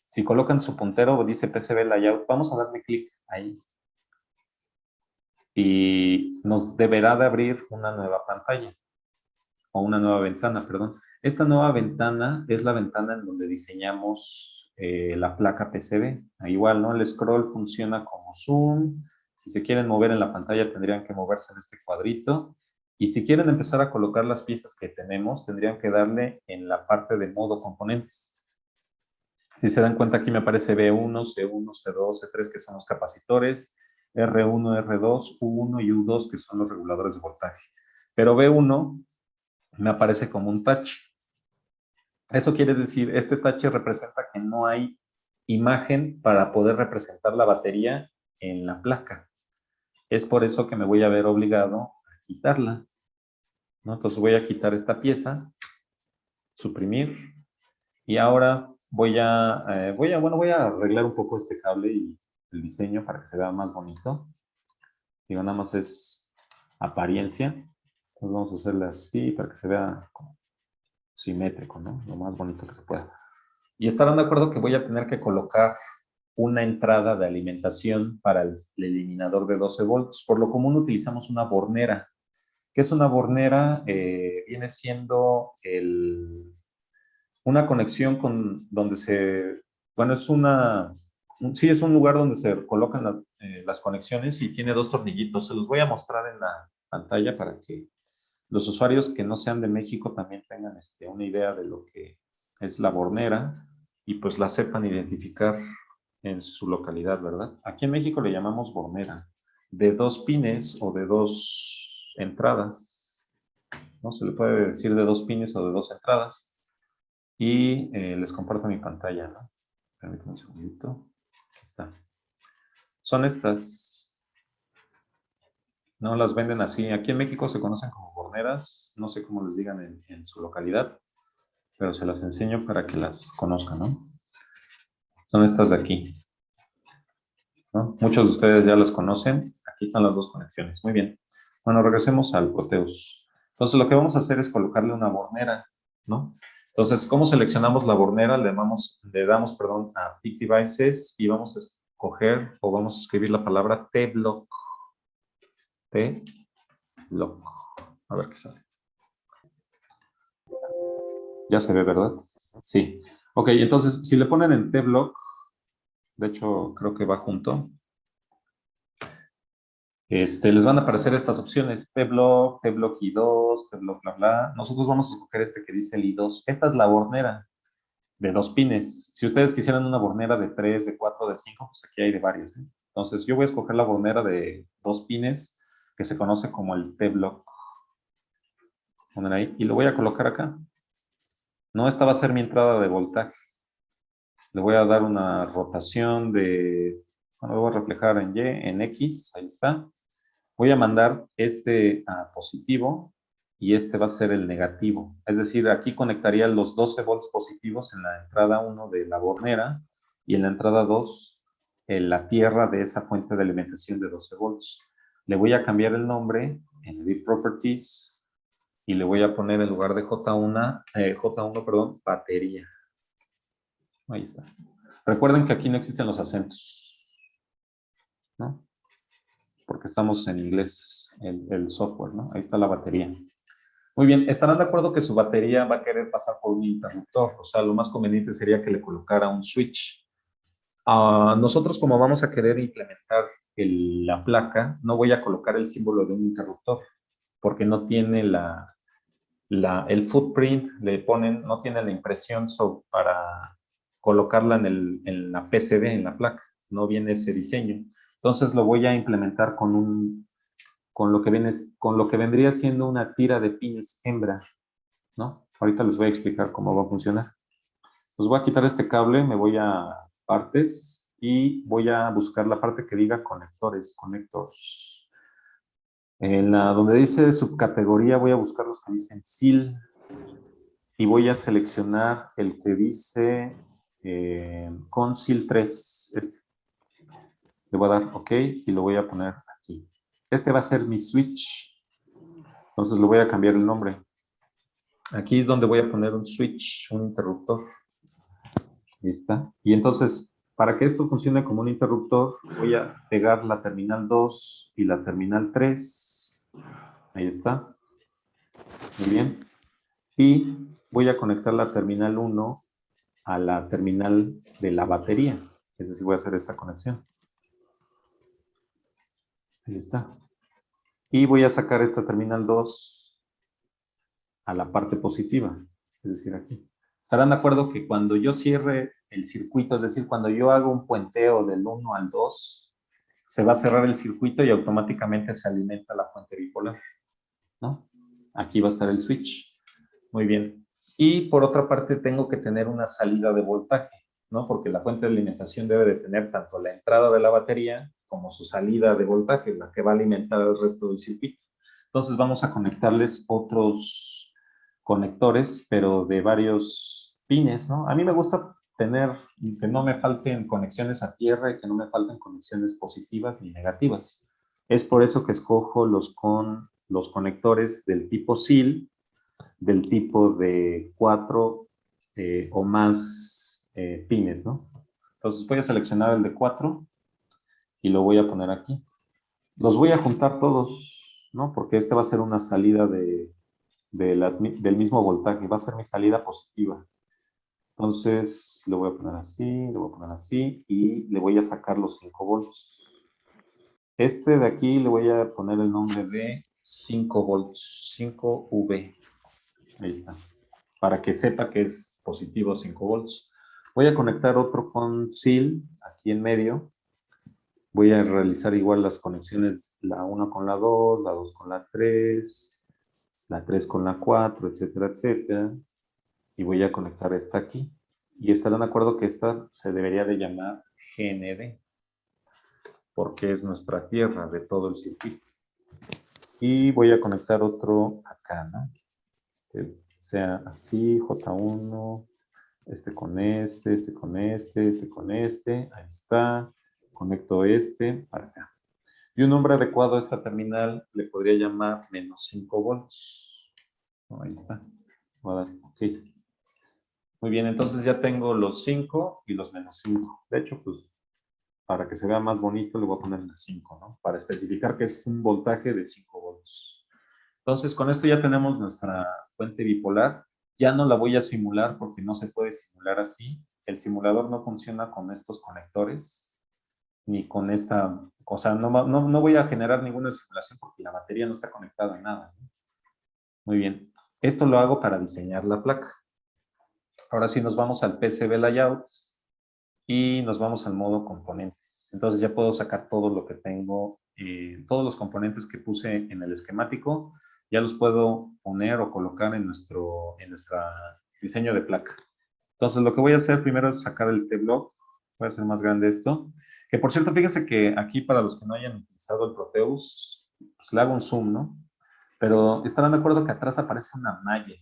Speaker 1: si colocan su puntero, dice PCB layout, vamos a darle clic ahí. y nos deberá de abrir una nueva pantalla o una nueva ventana, perdón. Esta nueva ventana es la ventana en donde diseñamos la placa PCB. Igual, ¿no? El scroll funciona como zoom. Si se quieren mover en la pantalla, tendrían que moverse en este cuadrito. Y si quieren empezar a colocar las piezas que tenemos, tendrían que darle en la parte de modo componentes. Si se dan cuenta, aquí me aparece B1, C1, C2, C3, que son los capacitores, R1, R2, U1 y U2, que son los reguladores de voltaje. Pero B1 me aparece como un touch. Eso quiere decir, este touch representa que no hay imagen para poder representar la batería en la placa. Es por eso que me voy a ver obligado a quitarla, ¿no? Entonces voy a quitar esta pieza, suprimir, y ahora voy a arreglar un poco este cable y el diseño para que se vea más bonito. Digo, nada más es apariencia. Entonces vamos a hacerle así para que se vea como simétrico, ¿no? Lo más bonito que se pueda. Y estarán de acuerdo que voy a tener que colocar una entrada de alimentación para el eliminador de 12 volts. Por lo común utilizamos una bornera. ¿Qué es una bornera? Viene siendo una conexión con donde se, bueno, es sí, es un lugar donde se colocan las conexiones y tiene dos tornillitos. Se los voy a mostrar en la pantalla para que los usuarios que no sean de México también tengan una idea de lo que es la bornera y pues la sepan identificar en su localidad, ¿verdad? Aquí en México le llamamos bornera, de 2 pines o de 2 entradas, ¿no? Se le puede decir de 2 pines o de 2 entradas. Y les comparto mi pantalla, ¿no? Permítanme un segundito. Aquí está. Son estas. No las venden así. Aquí en México se conocen como borneras. No sé cómo les digan en su localidad, pero se las enseño para que las conozcan, ¿no? Son estas de aquí, ¿no? Muchos de ustedes ya las conocen. Aquí están las dos conexiones. Muy bien. Bueno, regresemos al Proteus. Entonces, lo que vamos a hacer es colocarle una bornera, ¿no? Entonces, ¿cómo seleccionamos la bornera? Le damos, a Pick Devices y vamos a escoger o vamos a escribir la palabra T-Block. T-Block. A ver qué sale. Ya se ve, ¿verdad? Sí. Ok, entonces, si le ponen en T-Block, de hecho, creo que va junto. Les van a aparecer estas opciones, T-Block, T-Block I2, T-Block bla bla. Nosotros vamos a escoger este que dice el I2. Esta es la bornera de 2 pines. Si ustedes quisieran una bornera de 3, de 4, de 5, pues aquí hay de varios, ¿eh? Entonces yo voy a escoger la bornera de 2 pines que se conoce como el T-Block. Poner ahí y lo voy a colocar acá. No, esta va a ser mi entrada de voltaje. Le voy a dar una rotación de, bueno, lo voy a reflejar en Y, en X, ahí está. Voy a mandar este a positivo y este va a ser el negativo. Es decir, aquí conectaría los 12 volts positivos en la entrada 1 de la bornera y en la entrada 2 en la tierra de esa fuente de alimentación de 12 volts. Le voy a cambiar el nombre, añadir properties y le voy a poner en lugar de J1, perdón, batería. Ahí está. Recuerden que aquí no existen los acentos, ¿no? Porque estamos en inglés, el software, ¿no? Ahí está la batería. Muy bien, estarán de acuerdo que su batería va a querer pasar por un interruptor, o sea, lo más conveniente sería que le colocara un switch. Nosotros, como vamos a querer implementar la placa, no voy a colocar el símbolo de un interruptor, porque no tiene el footprint, no tiene la impresión para colocarla en la PCB, en la placa, no viene ese diseño. Entonces lo voy a implementar con lo que vendría siendo una tira de pines hembra, ¿no? Ahorita les voy a explicar cómo va a funcionar. Pues voy a quitar este cable, me voy a partes y voy a buscar la parte que diga conectores, connectors. Donde dice subcategoría voy a buscar los que dicen SIL y voy a seleccionar el que dice con SIL 3. Le voy a dar OK y lo voy a poner aquí. Este va a ser mi switch. Entonces le voy a cambiar el nombre. Aquí es donde voy a poner un switch, un interruptor. Ahí está. Y entonces Para que esto funcione como un interruptor, voy a pegar la terminal 2 y la terminal 3. Ahí está. Muy bien. Y voy a conectar la terminal 1 a la terminal de la batería. Es decir, voy a hacer esta conexión. Ahí está. Y voy a sacar esta terminal 2 a la parte positiva. Es decir, aquí. Estarán de acuerdo que cuando yo cierre el circuito, es decir, cuando yo hago un puenteo del 1 al 2, se va a cerrar el circuito y automáticamente se alimenta la fuente bipolar, ¿no? Aquí va a estar el switch. Muy bien. Y por otra parte tengo que tener una salida de voltaje, ¿no? Porque la fuente de alimentación debe de tener tanto la entrada de la batería como su salida de voltaje, la que va a alimentar el resto del circuito. Entonces vamos a conectarles otros conectores, pero de varios pines, ¿no? A mí me gusta tener que no me falten conexiones a tierra y que no me falten conexiones positivas ni negativas. Es por eso que escojo los conectores del tipo SIL, del tipo de 4 o más pines, ¿no? Entonces voy a seleccionar el de 4 y lo voy a poner aquí. Los voy a juntar todos, ¿no? Porque este va a ser una salida del mismo voltaje, va a ser mi salida positiva. Entonces, lo voy a poner así, lo voy a poner así y le voy a sacar los 5 volts. Este de aquí le voy a poner el nombre de 5 volts, 5V. Ahí está. Para que sepa que es positivo 5 volts. Voy a conectar otro con SIL aquí en medio. Voy a realizar igual las conexiones, la 1 con la 2, la 2 con la 3, la 3 con la 4, etcétera, etcétera. Y voy a conectar esta aquí. Y estarán de acuerdo que esta se debería de llamar GND, porque es nuestra tierra de todo el circuito. Y voy a conectar otro acá, ¿no? Que sea así, J1, este con este, este con este, este con este, ahí está. Conecto este para acá. Y un nombre adecuado a esta terminal le podría llamar menos 5 volts. Oh, ahí está. Voy a dar OK. Muy bien, entonces ya tengo los 5 y los menos 5. De hecho, pues, para que se vea más bonito, le voy a poner las 5, ¿no? Para especificar que es un voltaje de 5 volts. Entonces, con esto ya tenemos nuestra fuente bipolar. Ya no la voy a simular porque no se puede simular así. El simulador no funciona con estos conectores, ni con esta, o sea, no voy a generar ninguna simulación porque la batería no está conectada a nada, ¿no? Muy bien. Esto lo hago para diseñar la placa. Ahora sí nos vamos al PCB Layout y nos vamos al modo componentes. Entonces ya puedo sacar todo lo que tengo, todos los componentes que puse en el esquemático, ya los puedo poner o colocar en nuestro diseño de placa. Entonces lo que voy a hacer primero es sacar el T-Block. Voy a hacer más grande esto. Que por cierto, fíjense que aquí para los que no hayan utilizado el Proteus, pues le hago un zoom, ¿no? Pero estarán de acuerdo que atrás aparece una malla.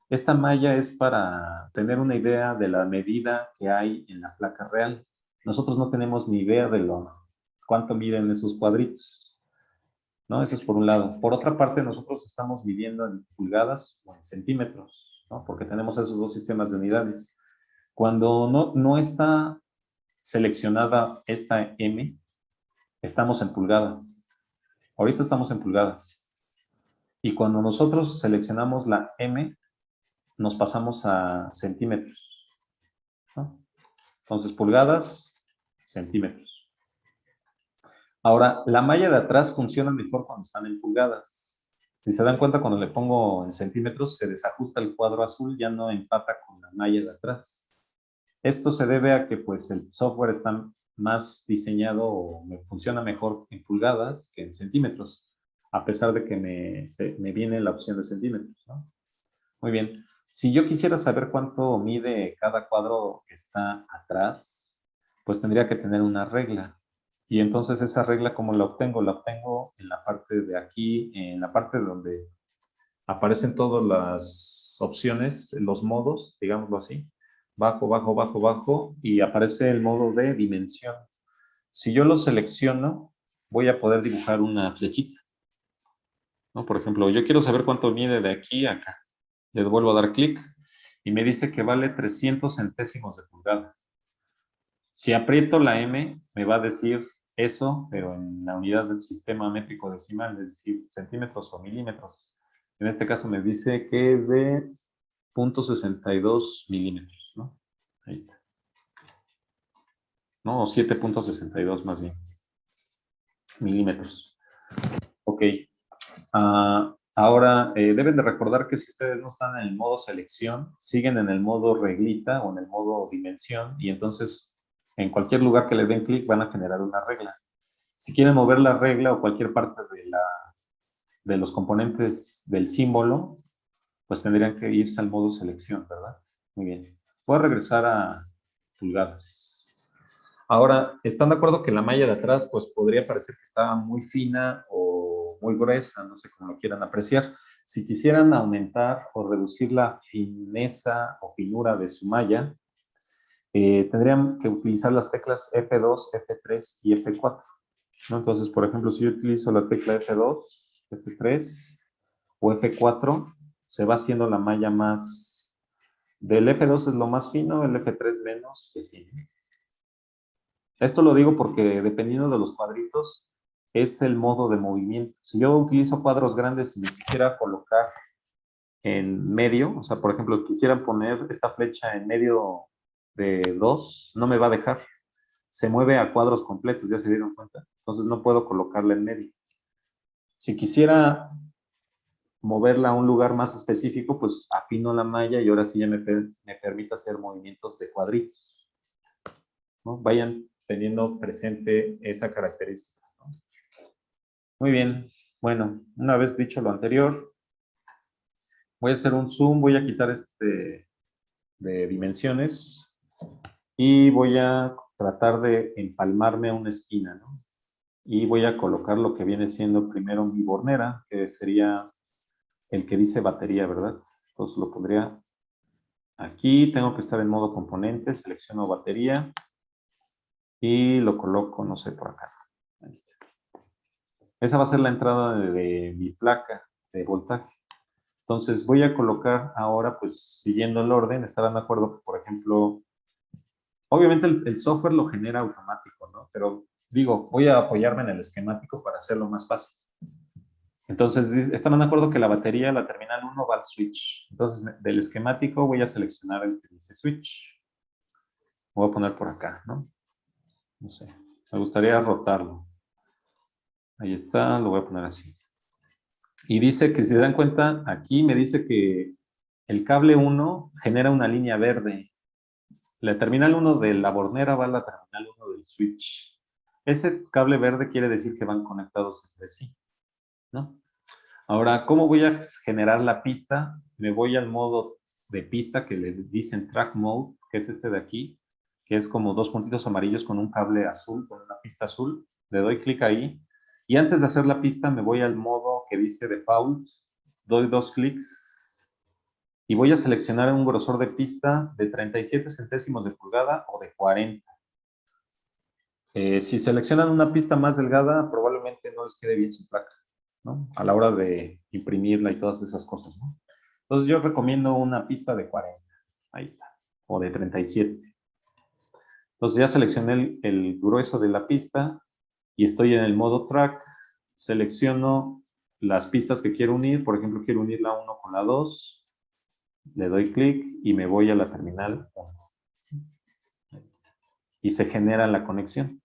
Speaker 1: Esta malla es para tener una idea de la medida que hay en la placa real. Nosotros no tenemos ni idea de cuánto miden esos cuadritos, ¿no? Eso es por un lado. Por otra parte, nosotros estamos midiendo en pulgadas o en centímetros, ¿no? Porque tenemos esos dos sistemas de unidades. Cuando no está seleccionada esta M, estamos en pulgadas. Ahorita estamos en pulgadas. Y cuando nosotros seleccionamos la M, nos pasamos a centímetros, ¿no? Entonces, pulgadas, centímetros. Ahora, la malla de atrás funciona mejor cuando están en pulgadas. Si se dan cuenta, cuando le pongo en centímetros, se desajusta el cuadro azul, ya no empata con la malla de atrás. Esto se debe a que pues, el software está más diseñado o me funciona mejor en pulgadas que en centímetros, a pesar de que me viene la opción de centímetros, ¿no? Muy bien. Si yo quisiera saber cuánto mide cada cuadro que está atrás, pues tendría que tener una regla. Y entonces esa regla, ¿cómo la obtengo? La obtengo en la parte de aquí, en la parte donde aparecen todas las opciones, los modos, digámoslo así. Bajo, bajo, bajo, bajo, y aparece el modo de dimensión. Si yo lo selecciono, voy a poder dibujar una flechita, ¿no? Por ejemplo, yo quiero saber cuánto mide de aquí a acá. Le vuelvo a dar clic y me dice que vale 300 centésimos de pulgada. Si aprieto la M, me va a decir eso, pero en la unidad del sistema métrico decimal, es decir, centímetros o milímetros. En este caso me dice que es de 0.62 milímetros, ¿no? Ahí está. No, 7.62 más bien. Milímetros. Ok. Ahora, deben de recordar que si ustedes no están en el modo selección, siguen en el modo reglita o en el modo dimensión, y entonces en cualquier lugar que le den clic van a generar una regla. Si quieren mover la regla o cualquier parte de los componentes del símbolo, pues tendrían que irse al modo selección, ¿verdad? Muy bien. Voy a regresar a pulgadas. Ahora, ¿están de acuerdo que la malla de atrás pues podría parecer que está muy fina o muy gruesa? No sé cómo lo quieran apreciar. Si quisieran aumentar o reducir la fineza o finura de su malla, tendrían que utilizar las teclas F2, F3 y F4, ¿no? Entonces, por ejemplo, si yo utilizo la tecla F2, F3 o F4, se va haciendo la malla más... Del F2 es lo más fino, el F3 menos, y así. Esto lo digo porque dependiendo de los cuadritos, es el modo de movimiento. Si yo utilizo cuadros grandes y me quisiera colocar en medio, o sea, por ejemplo, quisiera poner esta flecha en medio de 2, no me va a dejar. Se mueve a cuadros completos, ¿ya se dieron cuenta? Entonces no puedo colocarla en medio. Si quisiera moverla a un lugar más específico, pues afino la malla y ahora sí ya me permite hacer movimientos de cuadritos, ¿no? Vayan teniendo presente esa característica, ¿no? Muy bien. Bueno, una vez dicho lo anterior, voy a hacer un zoom, voy a quitar este de dimensiones y voy a tratar de empalmarme a una esquina, ¿no? Y voy a colocar lo que viene siendo primero mi bornera, que sería el que dice batería, ¿verdad? Entonces lo pondría aquí, tengo que estar en modo componente, selecciono batería y lo coloco, no sé, por acá. Ahí está. Esa va a ser la entrada de mi placa de voltaje. Entonces voy a colocar ahora, pues siguiendo el orden, estarán de acuerdo que, por ejemplo, obviamente el software lo genera automático, ¿no? Pero digo, voy a apoyarme en el esquemático para hacerlo más fácil. Entonces, estarán de acuerdo que la batería, la terminal 1 va al switch. Entonces, del esquemático voy a seleccionar el que dice switch. Voy a poner por acá, ¿no? No sé, me gustaría rotarlo. Ahí está, lo voy a poner así. Y dice que si se dan cuenta, aquí me dice que el cable 1 genera una línea verde. La terminal 1 de la bornera va a la terminal 1 del switch. Ese cable verde quiere decir que van conectados entre sí, ¿no? Ahora, ¿cómo voy a generar la pista? Me voy al modo de pista que le dicen track mode, que es este de aquí, que es como dos puntitos amarillos con un cable azul, con una pista azul. Le doy clic ahí. Y antes de hacer la pista, me voy al modo que dice default, doy dos clics y voy a seleccionar un grosor de pista de 37 centésimos de pulgada o de 40. Si seleccionan una pista más delgada, probablemente no les quede bien su placa, ¿no? A la hora de imprimirla y todas esas cosas, ¿no? Entonces yo recomiendo una pista de 40, ahí está, o de 37. Entonces ya seleccioné el grueso de la pista y estoy en el modo track, selecciono las pistas que quiero unir, por ejemplo quiero unir la 1 con la 2, le doy clic y me voy a la terminal 1 y se genera la conexión.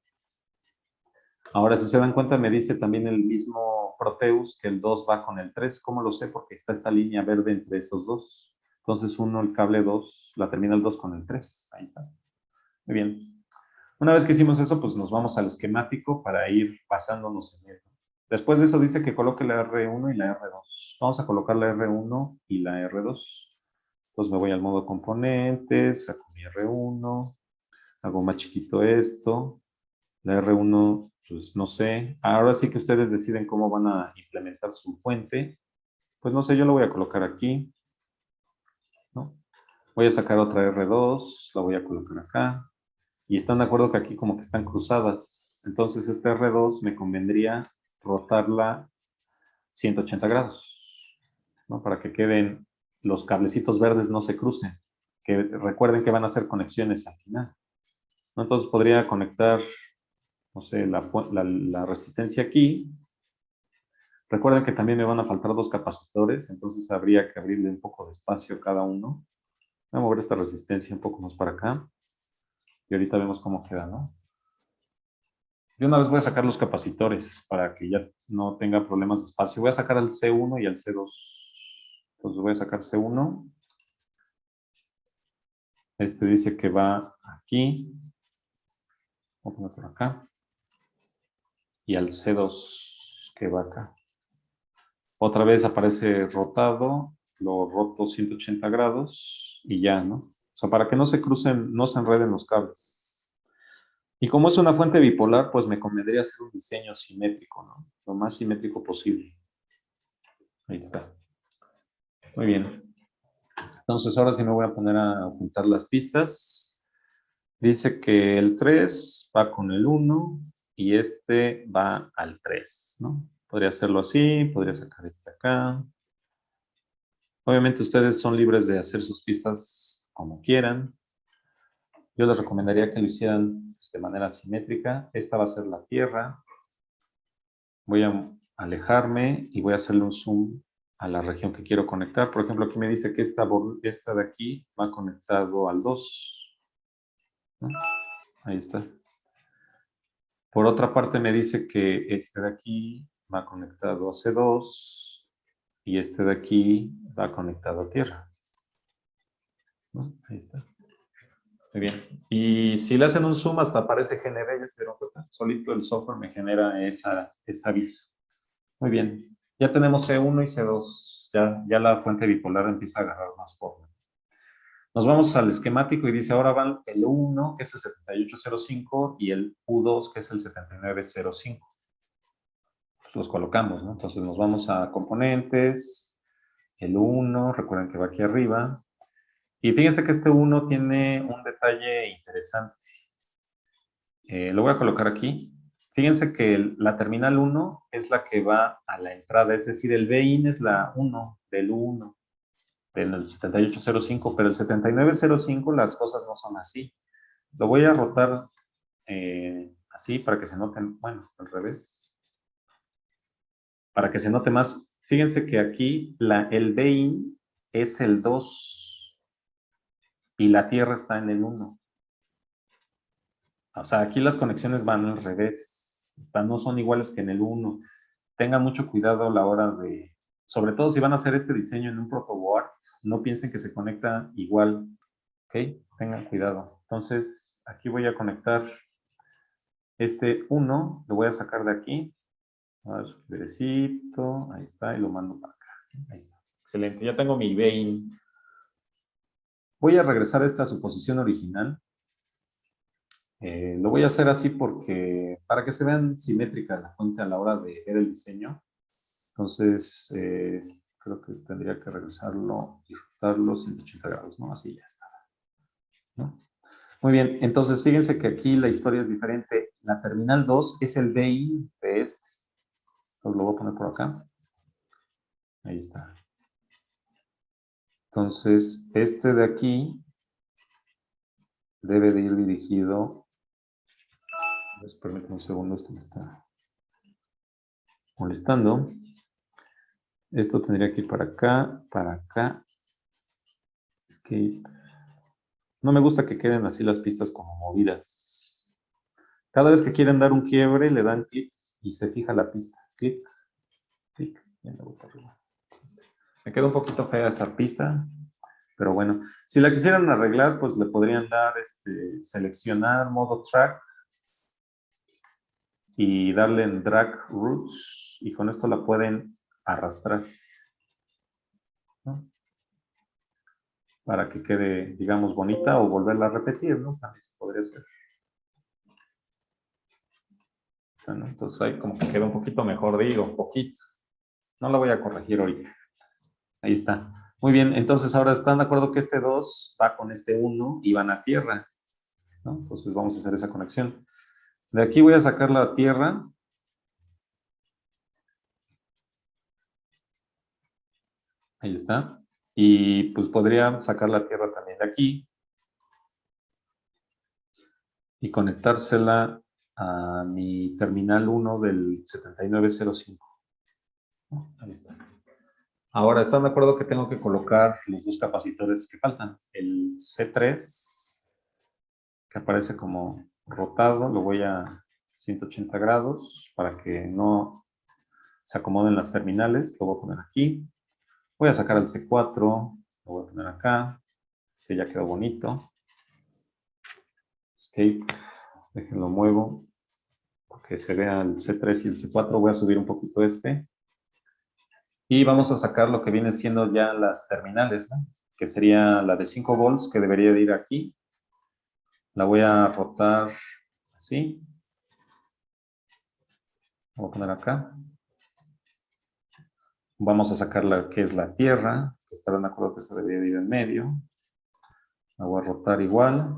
Speaker 1: Ahora, si se dan cuenta, me dice también el mismo Proteus que el 2 va con el 3. ¿Cómo lo sé? Porque está esta línea verde entre esos dos. Entonces, uno, el cable 2, la terminal 2 con el 3. Ahí está. Muy bien. Una vez que hicimos eso, pues nos vamos al esquemático para ir basándonos en él. Después de eso dice que coloque la R1 y la R2. Vamos a colocar la R1 y la R2. Entonces me voy al modo componentes, saco mi R1, hago más chiquito esto. La R1, pues no sé. Ahora sí que ustedes deciden cómo van a implementar su fuente. Pues no sé, yo lo voy a colocar aquí, ¿no? Voy a sacar otra R2, la voy a colocar acá. Y están de acuerdo que aquí como que están cruzadas. Entonces esta R2 me convendría rotarla 180 grados, ¿no? Para que queden los cablecitos verdes no se crucen. Que recuerden que van a hacer conexiones al final. ¿no? Entonces podría conectar, no sé, la resistencia aquí. Recuerden que también me van a faltar 2 capacitores, entonces habría que abrirle un poco de espacio a cada uno. Voy a mover esta resistencia un poco más para acá. Y ahorita vemos cómo queda, ¿no? De una vez voy a sacar los capacitores para que ya no tenga problemas de espacio. Voy a sacar al C1 y al C2. Entonces voy a sacar C1. Este dice que va aquí. Voy a poner por acá. Y al C2 que va acá. Otra vez aparece rotado. Lo roto 180 grados y ya, ¿no? O sea, para que no se crucen, no se enreden los cables. Y como es una fuente bipolar, pues me convendría hacer un diseño simétrico, ¿no? Lo más simétrico posible. Ahí está. Muy bien. Entonces ahora sí me voy a poner a juntar las pistas. Dice que el 3 va con el 1 y este va al 3, ¿no? Podría hacerlo así, podría sacar este acá. Obviamente ustedes son libres de hacer sus pistas como quieran. Yo les recomendaría que lo hicieran pues, de manera simétrica. Esta va a ser la tierra. Voy a alejarme y voy a hacerle un zoom a la región que quiero conectar. Por ejemplo, aquí me dice que esta de aquí va conectado al 2, ¿no? Ahí está. Por otra parte me dice que este de aquí va conectado a C2 y este de aquí va conectado a tierra, ¿no? Ahí está. Muy bien. Y si le hacen un zoom hasta aparece generé, ya se dieron cuenta. Solito el software me genera ese aviso. Muy bien. Ya tenemos C1 y C2. Ya la fuente bipolar empieza a agarrar más forma. Nos vamos al esquemático y dice ahora van el 1, que es el 7805, y el U2, que es el 7905. Pues los colocamos, ¿no? Entonces nos vamos a componentes, el 1, recuerden que va aquí arriba. Y fíjense que este 1 tiene un detalle interesante. Lo voy a colocar aquí. Fíjense que la terminal 1 es la que va a la entrada, es decir, el BIN es la 1 del 1, del 7805, pero el 7905 las cosas no son así. Lo voy a rotar así para que se noten, bueno, al revés, para que se note más. Fíjense que aquí el BIN es el 2 y la Tierra está en el 1. O sea, aquí las conexiones van al revés, no son iguales que en el 1. Tengan mucho cuidado a la hora de, sobre todo si van a hacer este diseño en un protoboard, no piensen que se conecta igual, ¿ok? Tengan cuidado. Entonces, aquí voy a conectar este 1, lo voy a sacar de aquí, a ver, derechito, ahí está, y lo mando para acá. Ahí está. Excelente, ya tengo mi vein. Voy a regresar a su posición original. Lo voy a hacer así porque, para que se vean simétricas la fuente a la hora de ver el diseño. Entonces, creo que tendría que regresarlo y rotarlo 180 grados, ¿no? Así ya está, ¿no? Muy bien, entonces fíjense que aquí la historia es diferente. La terminal 2 es el BI de este. Entonces lo voy a poner por acá. Ahí está. Entonces, este de aquí debe de ir dirigido. Permítanme un segundo, esto me está molestando. Esto tendría que ir para acá, para acá. Es que no me gusta que queden así las pistas como movidas. Cada vez que quieren dar un quiebre, le dan clic y se fija la pista. Clic, clic, y me voy para arriba. Me queda un poquito fea esa pista, pero bueno. Si la quisieran arreglar, pues le podrían dar, seleccionar modo track y darle en drag roots y con esto la pueden arrastrar, ¿no? Para que quede, digamos, bonita o volverla a repetir, ¿no? También se podría hacer. ¿No? Entonces ahí como que queda un poquito mejor, digo, un poquito. No lo voy a corregir ahorita. Ahí está. Muy bien, entonces ahora están de acuerdo que este 2 va con este 1 y van a tierra, ¿no? Entonces vamos a hacer esa conexión. De aquí voy a sacar la tierra. Ahí está. Y pues podría sacar la tierra también de aquí. y conectársela a mi terminal 1 del 7905. Ahí está. Ahora, ¿están de acuerdo que tengo que colocar los dos capacitores que faltan? El C3, que aparece como rotado, lo voy a 180 grados para que no se acomoden las terminales. Lo voy a poner aquí. Voy a sacar el C4, lo voy a poner acá. Este ya quedó bonito. Escape, déjenlo muevo, porque se vea el C3 y el C4. Voy a subir un poquito este. Y vamos a sacar lo que viene siendo ya las terminales, ¿no? Que sería la de 5 volts, que debería de ir aquí. La voy a rotar así. Lo voy a poner acá. Vamos a sacar la que es la tierra, que estarán de acuerdo que se debería de ir en medio. La voy a rotar igual.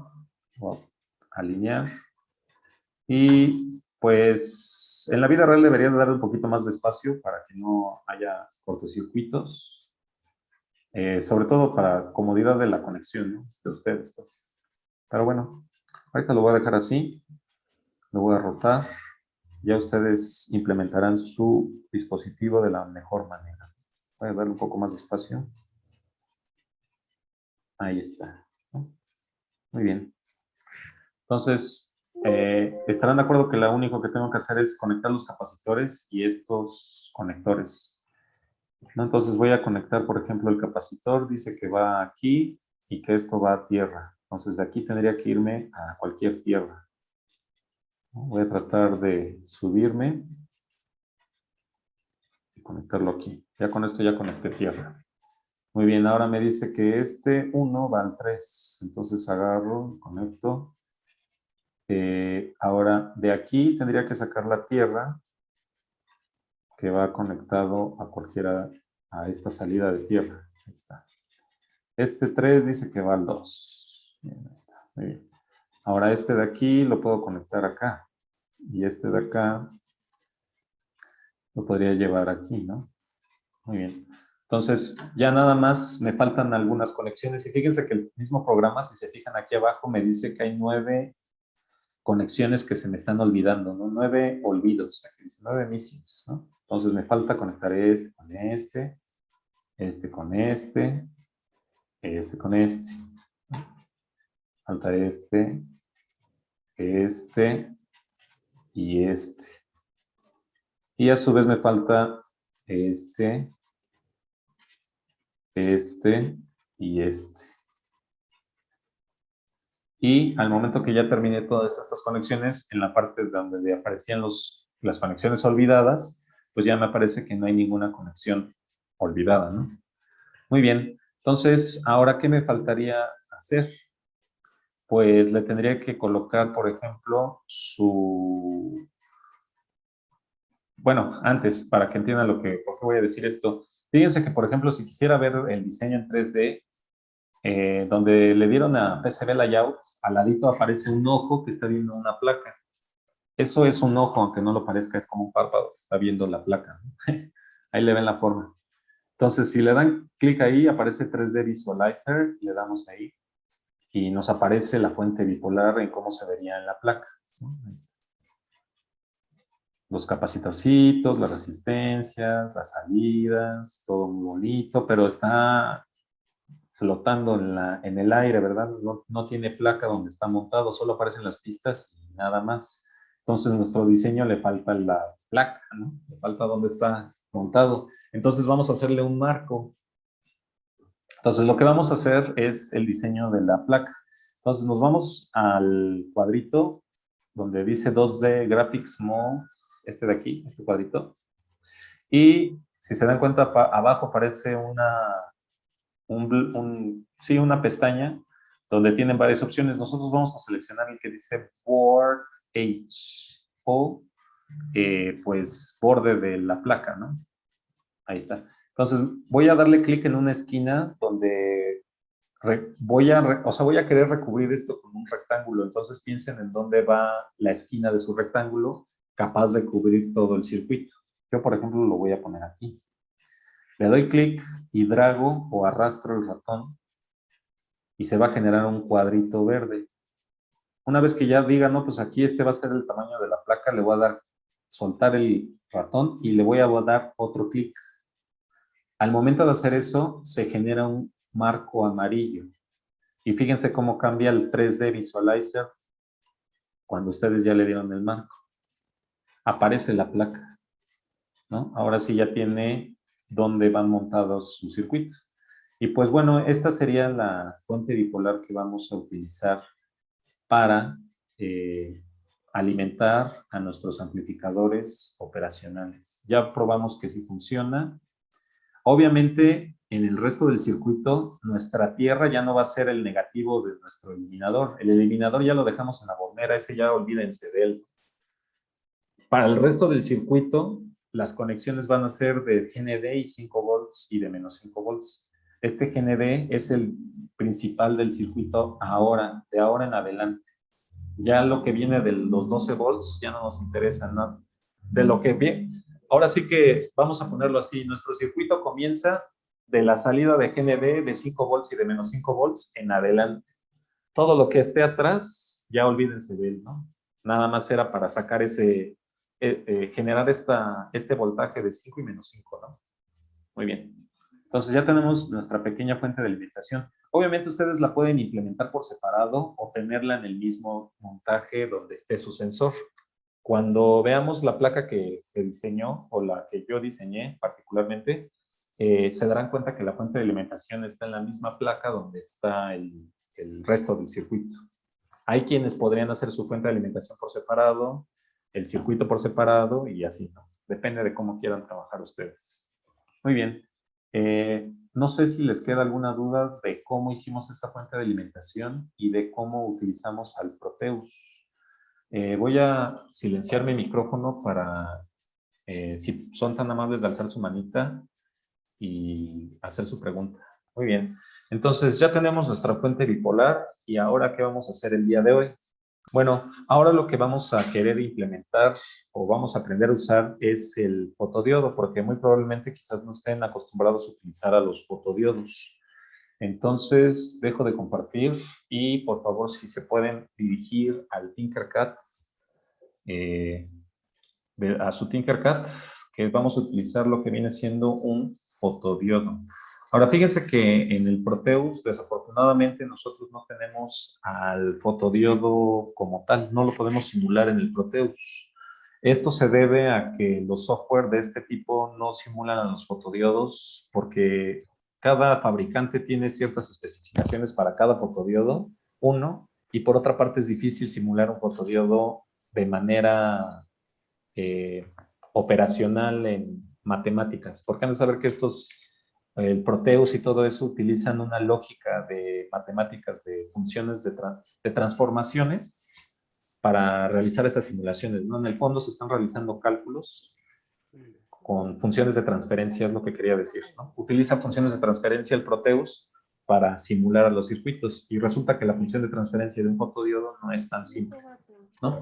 Speaker 1: Voy a alinear. Y pues en la vida real debería de darle un poquito más de espacio para que no haya cortocircuitos. Sobre todo para comodidad de la conexión, ¿no? De ustedes, pues. Pero bueno, ahorita lo voy a dejar así. Lo voy a rotar. Ya ustedes implementarán su dispositivo de la mejor manera. Voy a darle un poco más de espacio. Ahí está. Muy bien. Entonces, estarán de acuerdo que lo único que tengo que hacer es conectar los capacitores y estos conectores, ¿no? Entonces voy a conectar, por ejemplo, el capacitor, dice que va aquí y que esto va a tierra. Entonces de aquí tendría que irme a cualquier tierra. Voy a tratar de subirme y conectarlo aquí. Ya con esto ya conecté tierra. Muy bien, ahora me dice que este 1 va al 3. Entonces agarro, conecto. Ahora de aquí tendría que sacar la tierra que va conectado a cualquiera, a esta salida de tierra. Ahí está. Este 3 dice que va al 2. Bien, ahí está. Muy bien. Ahora este de aquí lo puedo conectar acá. Y este de acá lo podría llevar aquí, ¿no? Muy bien. Entonces, ya nada más me faltan algunas conexiones. Y fíjense que el mismo programa, si se fijan aquí abajo, me dice que hay 9 conexiones que se me están olvidando, ¿no? 9 olvidos. Aquí dice 9 missings, ¿no? Entonces me falta conectar este con este, este con este con este. Falta este y este. Y a su vez me falta este y este. Y al momento que ya terminé todas estas conexiones, en la parte donde aparecían las conexiones olvidadas, pues ya me aparece que no hay ninguna conexión olvidada, ¿no? Muy bien. Entonces, ¿ahora qué me faltaría hacer? Pues le tendría que colocar, por ejemplo, Bueno, antes, para que entiendan por qué voy a decir esto. Fíjense que, por ejemplo, si quisiera ver el diseño en 3D, donde le dieron a PCB Layout, al ladito aparece un ojo que está viendo una placa. Eso es un ojo, aunque no lo parezca, es como un párpado que está viendo la placa. Ahí le ven la forma. Entonces, si le dan clic ahí, aparece 3D Visualizer, le damos ahí, y nos aparece la fuente bipolar en cómo se vería en la placa, ¿no? Los capacitorcitos, las resistencias, las salidas, todo muy bonito, pero está flotando en el aire, ¿verdad? No tiene placa donde está montado, solo aparecen las pistas y nada más. Entonces, nuestro diseño le falta la placa, ¿no? Le falta donde está montado. Entonces, vamos a hacerle un marco. Entonces, lo que vamos a hacer es el diseño de la placa. Entonces, nos vamos al cuadrito donde dice 2D Graphics Mode, este de aquí, este cuadrito. Y si se dan cuenta, abajo aparece una pestaña donde tienen varias opciones. Nosotros vamos a seleccionar el que dice Board Edge o pues borde de la placa, ¿no? Ahí está. Entonces voy a darle clic en una esquina donde voy a querer recubrir esto con un rectángulo. Entonces piensen en dónde va la esquina de su rectángulo capaz de cubrir todo el circuito. Yo, por ejemplo, lo voy a poner aquí. Le doy clic y drago o arrastro el ratón y se va a generar un cuadrito verde. Una vez que ya diga, no, pues aquí este va a ser el tamaño de la placa, le voy a dar, soltar el ratón y le voy a dar otro clic. Al momento de hacer eso, se genera un marco amarillo. Y fíjense cómo cambia el 3D Visualizer cuando ustedes ya le dieron el marco. Aparece la placa, ¿no? Ahora sí ya tiene dónde van montados sus circuitos. Y pues bueno, esta sería la fuente bipolar que vamos a utilizar para alimentar a nuestros amplificadores operacionales. Ya probamos que sí funciona. Obviamente, en el resto del circuito, nuestra tierra ya no va a ser el negativo de nuestro eliminador. El eliminador ya lo dejamos en la bornera, ese ya olvídense de él. Para el resto del circuito, las conexiones van a ser de GND y 5 volts y de menos 5 volts. Este GND es el principal del circuito ahora, de ahora en adelante. Ya lo que viene de los 12 volts ya no nos interesa nada. De lo que viene, ahora sí que vamos a ponerlo así, nuestro circuito comienza de la salida de GND de 5 volts y de menos 5 volts en adelante. Todo lo que esté atrás, ya olvídense de él, ¿no? Nada más era para sacar generar este voltaje de 5 y menos 5, ¿no? Muy bien. Entonces ya tenemos nuestra pequeña fuente de alimentación. Obviamente ustedes la pueden implementar por separado o tenerla en el mismo montaje donde esté su sensor. Cuando veamos la placa que se diseñó o la que yo diseñé particularmente, se darán cuenta que la fuente de alimentación está en la misma placa donde está el resto del circuito. Hay quienes podrían hacer su fuente de alimentación por separado, el circuito por separado y así, ¿no? Depende de cómo quieran trabajar ustedes. Muy bien. No sé si les queda alguna duda de cómo hicimos esta fuente de alimentación y de cómo utilizamos al Proteus. Voy a silenciar mi micrófono para, si son tan amables de alzar su manita y hacer su pregunta. Muy bien. Entonces ya tenemos nuestra fuente bipolar y ahora ¿qué vamos a hacer el día de hoy? Bueno, ahora lo que vamos a querer implementar o vamos a aprender a usar es el fotodiodo, porque muy probablemente quizás no estén acostumbrados a utilizar a los fotodiodos. Entonces, dejo de compartir y por favor, si se pueden dirigir al Tinkercad, a su Tinkercad, que vamos a utilizar lo que viene siendo un fotodiodo. Ahora, fíjense que en el Proteus, desafortunadamente, nosotros no tenemos al fotodiodo como tal, no lo podemos simular en el Proteus. Esto se debe a que los software de este tipo no simulan a los fotodiodos porque cada fabricante tiene ciertas especificaciones para cada fotodiodo, uno, y por otra parte es difícil simular un fotodiodo de manera operacional en matemáticas, porque han de saber que el Proteus y todo eso utilizan una lógica de matemáticas, de funciones de transformaciones para realizar esas simulaciones, ¿no? En el fondo se están realizando cálculos con funciones de transferencia, es lo que quería decir, ¿no? Utiliza funciones de transferencia el Proteus para simular a los circuitos y resulta que la función de transferencia de un fotodiodo no es tan simple, ¿no?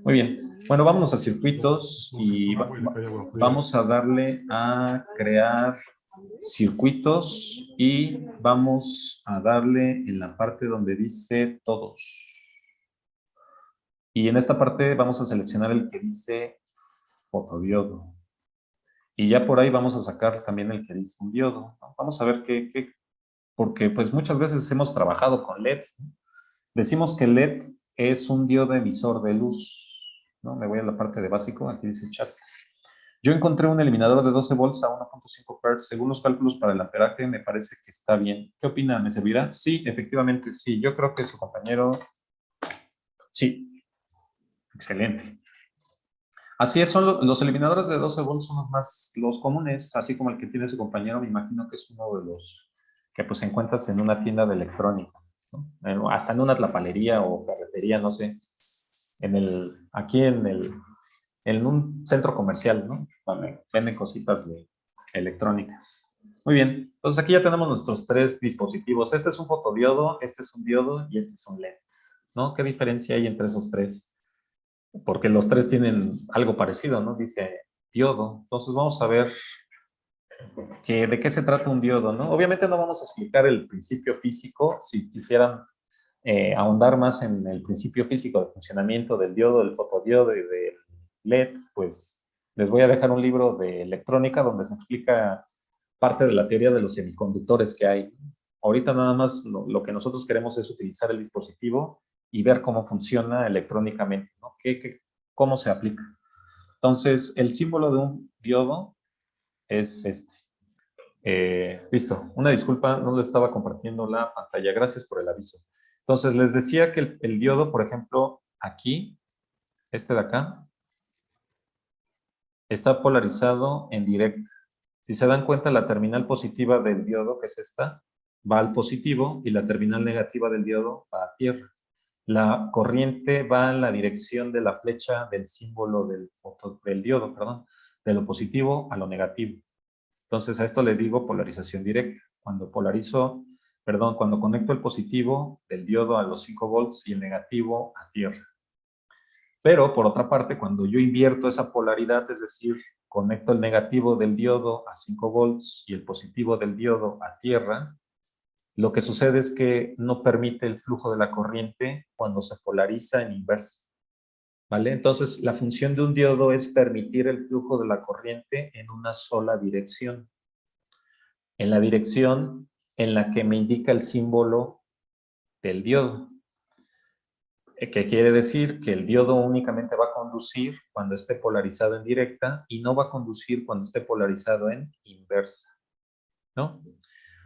Speaker 1: Muy bien. Bueno, vámonos a circuitos y vamos a darle a crear circuitos y vamos a darle en la parte donde dice todos. Y en esta parte vamos a seleccionar el que dice fotodiodo. Y ya por ahí vamos a sacar también el que dice un diodo, ¿no? Vamos a ver porque pues muchas veces hemos trabajado con LEDs, ¿no? Decimos que LED es un diodo emisor de luz, ¿no? Me voy a la parte de básico, aquí dice chat. Yo encontré un eliminador de 12 volts a 1.5 Hz. Según los cálculos para el amperaje, me parece que está bien. ¿Qué opina? ¿Me servirá? Sí, efectivamente, sí. Yo creo que su compañero... Sí, excelente. Así es, son los eliminadores de 12 volts son los comunes, así como el que tiene su compañero. Me imagino que es uno de los que pues encuentras en una tienda de electrónica, ¿no? Hasta en una tlapalería o ferretería, no sé. Aquí en un centro comercial, ¿no? Donde venden cositas de electrónica. Muy bien, entonces aquí ya tenemos nuestros tres dispositivos. Este es un fotodiodo, este es un diodo y este es un LED, ¿no? ¿Qué diferencia hay entre esos tres? Porque los tres tienen algo parecido, ¿no? Dice diodo. Entonces vamos a ver de qué se trata un diodo, ¿no? Obviamente no vamos a explicar el principio físico. Si quisieran ahondar más en el principio físico de funcionamiento del diodo, del fotodiodo y del LED, pues les voy a dejar un libro de electrónica donde se explica parte de la teoría de los semiconductores que hay. Ahorita nada más lo que nosotros queremos es utilizar el dispositivo y ver cómo funciona electrónicamente, ¿no? ¿Cómo se aplica? Entonces, el símbolo de un diodo es este. Listo, una disculpa, no le estaba compartiendo la pantalla. Gracias por el aviso. Entonces, les decía que el diodo, por ejemplo, aquí, este de acá, está polarizado en directo. Si se dan cuenta, la terminal positiva del diodo, que es esta, va al positivo y la terminal negativa del diodo va a tierra. La corriente va en la dirección de la flecha del símbolo del diodo, perdón, de lo positivo a lo negativo. Entonces, a esto le digo polarización directa. Cuando conecto el positivo del diodo a los 5 volts y el negativo a tierra. Pero, por otra parte, cuando yo invierto esa polaridad, es decir, conecto el negativo del diodo a 5 volts y el positivo del diodo a tierra, lo que sucede es que no permite el flujo de la corriente cuando se polariza en inverso. ¿Vale? Entonces, la función de un diodo es permitir el flujo de la corriente en una sola dirección. En la dirección en la que me indica el símbolo del diodo. ¿Qué quiere decir? Que el diodo únicamente va a conducir cuando esté polarizado en directa y no va a conducir cuando esté polarizado en inversa, ¿no?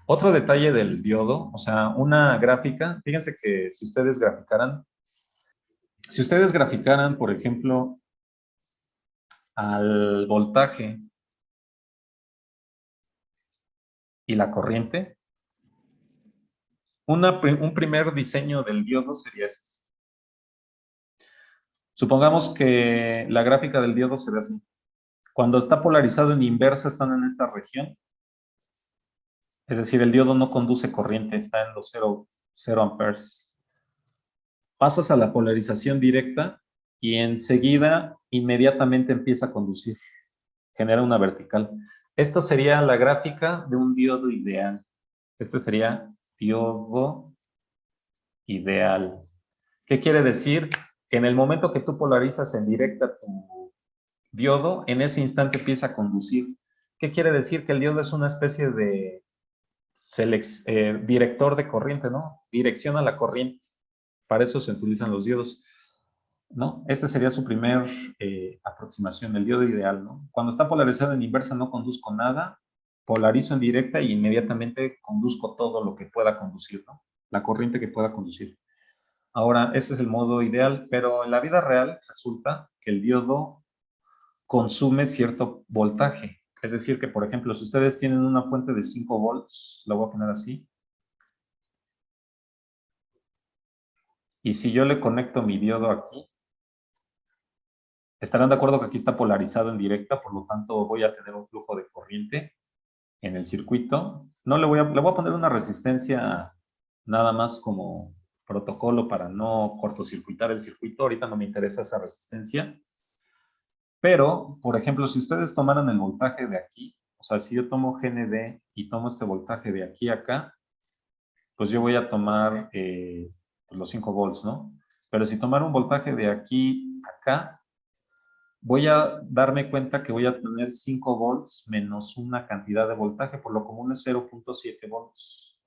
Speaker 1: Otro detalle del diodo, o sea, una gráfica, fíjense que si ustedes graficaran, por ejemplo, al voltaje y la corriente, un primer diseño del diodo sería este. Supongamos que la gráfica del diodo se ve así. Cuando está polarizado en inversa, están en esta región. Es decir, el diodo no conduce corriente, está en los 0 amperes. Pasas a la polarización directa y enseguida, inmediatamente empieza a conducir. Genera una vertical. Esta sería la gráfica de un diodo ideal. Este sería diodo ideal. ¿Qué quiere decir? Que en el momento que tú polarizas en directa tu diodo, en ese instante empieza a conducir. ¿Qué quiere decir? Que el diodo es una especie de director de corriente, ¿no? Direcciona la corriente. Para eso se utilizan los diodos, ¿no? Esta sería su primer aproximación del diodo ideal, ¿no? Cuando está polarizado en inversa no conduzco nada, polarizo en directa y inmediatamente conduzco todo lo que pueda conducir, ¿no? La corriente que pueda conducir. Ahora, este es el modo ideal, pero en la vida real resulta que el diodo consume cierto voltaje. Es decir, que por ejemplo, si ustedes tienen una fuente de 5 volts, la voy a poner así, y si yo le conecto mi diodo aquí, estarán de acuerdo que aquí está polarizado en directa, por lo tanto voy a tener un flujo de corriente en el circuito. No le voy a poner una resistencia nada más como protocolo para no cortocircuitar el circuito. Ahorita no me interesa esa resistencia. Pero, por ejemplo, si ustedes tomaran el voltaje de aquí, o sea, si yo tomo GND y tomo este voltaje de aquí a acá, pues yo voy a tomar los 5 volts, ¿no? Pero si tomara un voltaje de aquí a acá, voy a darme cuenta que voy a tener 5 volts menos una cantidad de voltaje, por lo común es 0.7 volts.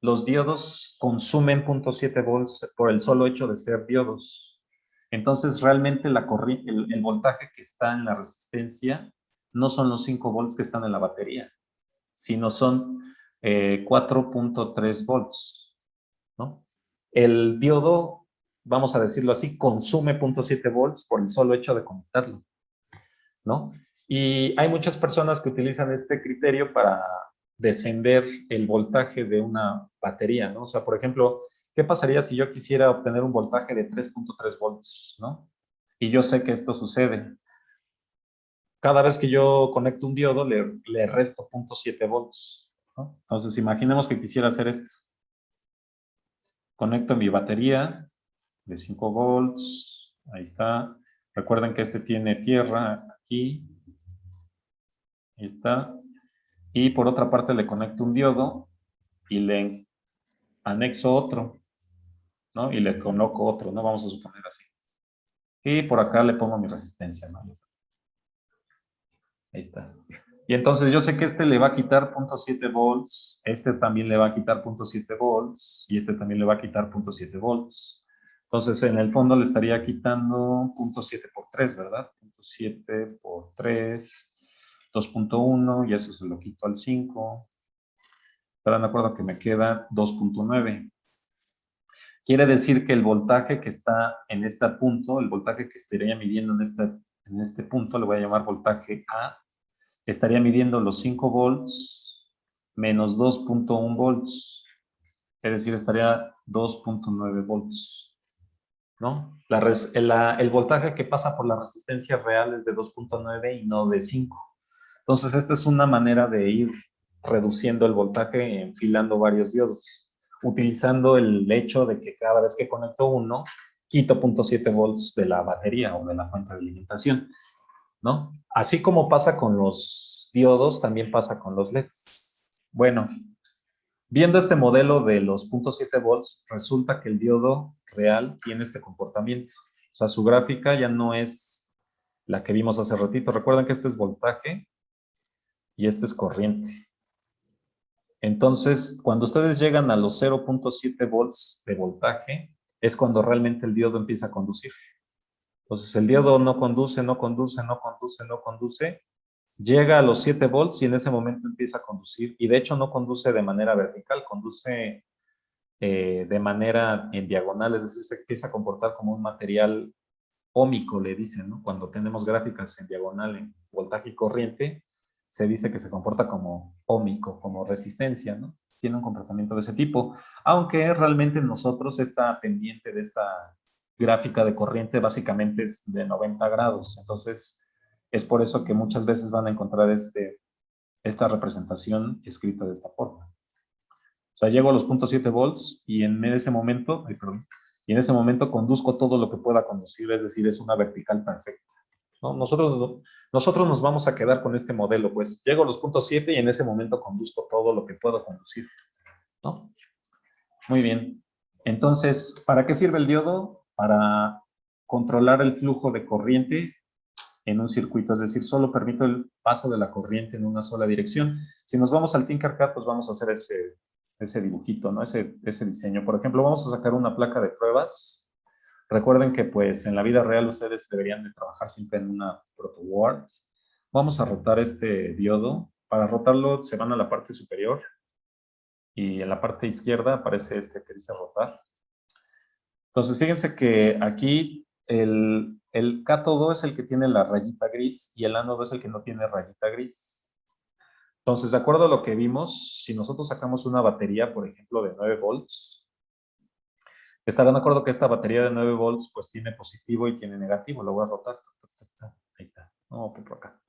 Speaker 1: Los diodos consumen 0.7 volts por el solo hecho de ser diodos. Entonces, realmente el voltaje que está en la resistencia no son los 5 volts que están en la batería, sino son 4.3 volts, ¿no? El diodo, vamos a decirlo así, consume 0.7 volts por el solo hecho de conectarlo, ¿no? Y hay muchas personas que utilizan este criterio para descender el voltaje de una batería, ¿no? O sea, por ejemplo, ¿qué pasaría si yo quisiera obtener un voltaje de 3.3 volts, ¿no? Y yo sé que esto sucede. Cada vez que yo conecto un diodo, le resto 0.7 volts, ¿no? Entonces, imaginemos que quisiera hacer esto. Conecto mi batería de 5 volts, ahí está. Recuerden que este tiene tierra aquí, ahí está. Y por otra parte le conecto un diodo y le anexo otro. ¿no? Y le coloco otro, ¿no? Vamos a suponer así. Y por acá le pongo mi resistencia, ¿no? Ahí está. Y entonces yo sé que este le va a quitar 0.7 volts, este también le va a quitar 0.7 volts y este también le va a quitar 0.7 volts. Entonces en el fondo le estaría quitando 0.7 por 3, ¿verdad? 0.7 por 3, 2.1 y eso se lo quito al 5. Estarán de acuerdo que me queda 2.9. Quiere decir que el voltaje que está en este punto, el voltaje que estaría midiendo en este punto, le voy a llamar voltaje A, estaría midiendo los 5 volts menos 2.1 volts. Es decir, estaría 2.9 volts. ¿No? El voltaje que pasa por la resistencia real es de 2.9 y no de 5. Entonces, esta es una manera de ir reduciendo el voltaje enfilando varios diodos, utilizando el hecho de que cada vez que conecto uno, quito 0.7 volts de la batería o de la fuente de alimentación, ¿no? Así como pasa con los diodos, también pasa con los LEDs. Bueno, viendo este modelo de los 0.7 volts, resulta que el diodo real tiene este comportamiento. O sea, su gráfica ya no es la que vimos hace ratito. Recuerden que este es voltaje y este es corriente. Entonces, cuando ustedes llegan a los 0.7 volts de voltaje, es cuando realmente el diodo empieza a conducir. Entonces, el diodo no conduce, no conduce, no conduce, no conduce, llega a los 7 volts y en ese momento empieza a conducir. Y de hecho no conduce de manera vertical, conduce de manera en diagonal, es decir, se empieza a comportar como un material ómico, le dicen, ¿no? Cuando tenemos gráficas en diagonal en voltaje y corriente, se dice que se comporta como ómico, como resistencia, ¿no? Tiene un comportamiento de ese tipo, aunque realmente nosotros esta pendiente de esta gráfica de corriente básicamente es de 90 grados, entonces es por eso que muchas veces van a encontrar esta representación escrita de esta forma. O sea, llego a los 0.7 volts y en ese momento, y en ese momento conduzco todo lo que pueda conducir, es decir, es una vertical perfecta, ¿no? Nosotros nos vamos a quedar con este modelo, pues llego a los 0.7 y en ese momento conduzco todo lo que puedo conducir, ¿no? Muy bien. Entonces, ¿para qué sirve el diodo? Para controlar el flujo de corriente en un circuito, es decir, solo permito el paso de la corriente en una sola dirección. Si nos vamos al Tinkercad, pues vamos a hacer ese dibujito, ¿no? Ese diseño. Por ejemplo, vamos a sacar una placa de pruebas. Recuerden que pues en la vida real ustedes deberían de trabajar siempre en una ProtoWord. Vamos a rotar este diodo. Para rotarlo se van a la parte superior y en la parte izquierda aparece este que dice rotar. Entonces, fíjense que aquí el cátodo es el que tiene la rayita gris y el ánodo es el que no tiene rayita gris. Entonces, de acuerdo a lo que vimos, si nosotros sacamos una batería, por ejemplo, de 9 volts, estarán de acuerdo que esta batería de 9 volts pues tiene positivo y tiene negativo. Lo voy a rotar. Ahí está. No, por acá.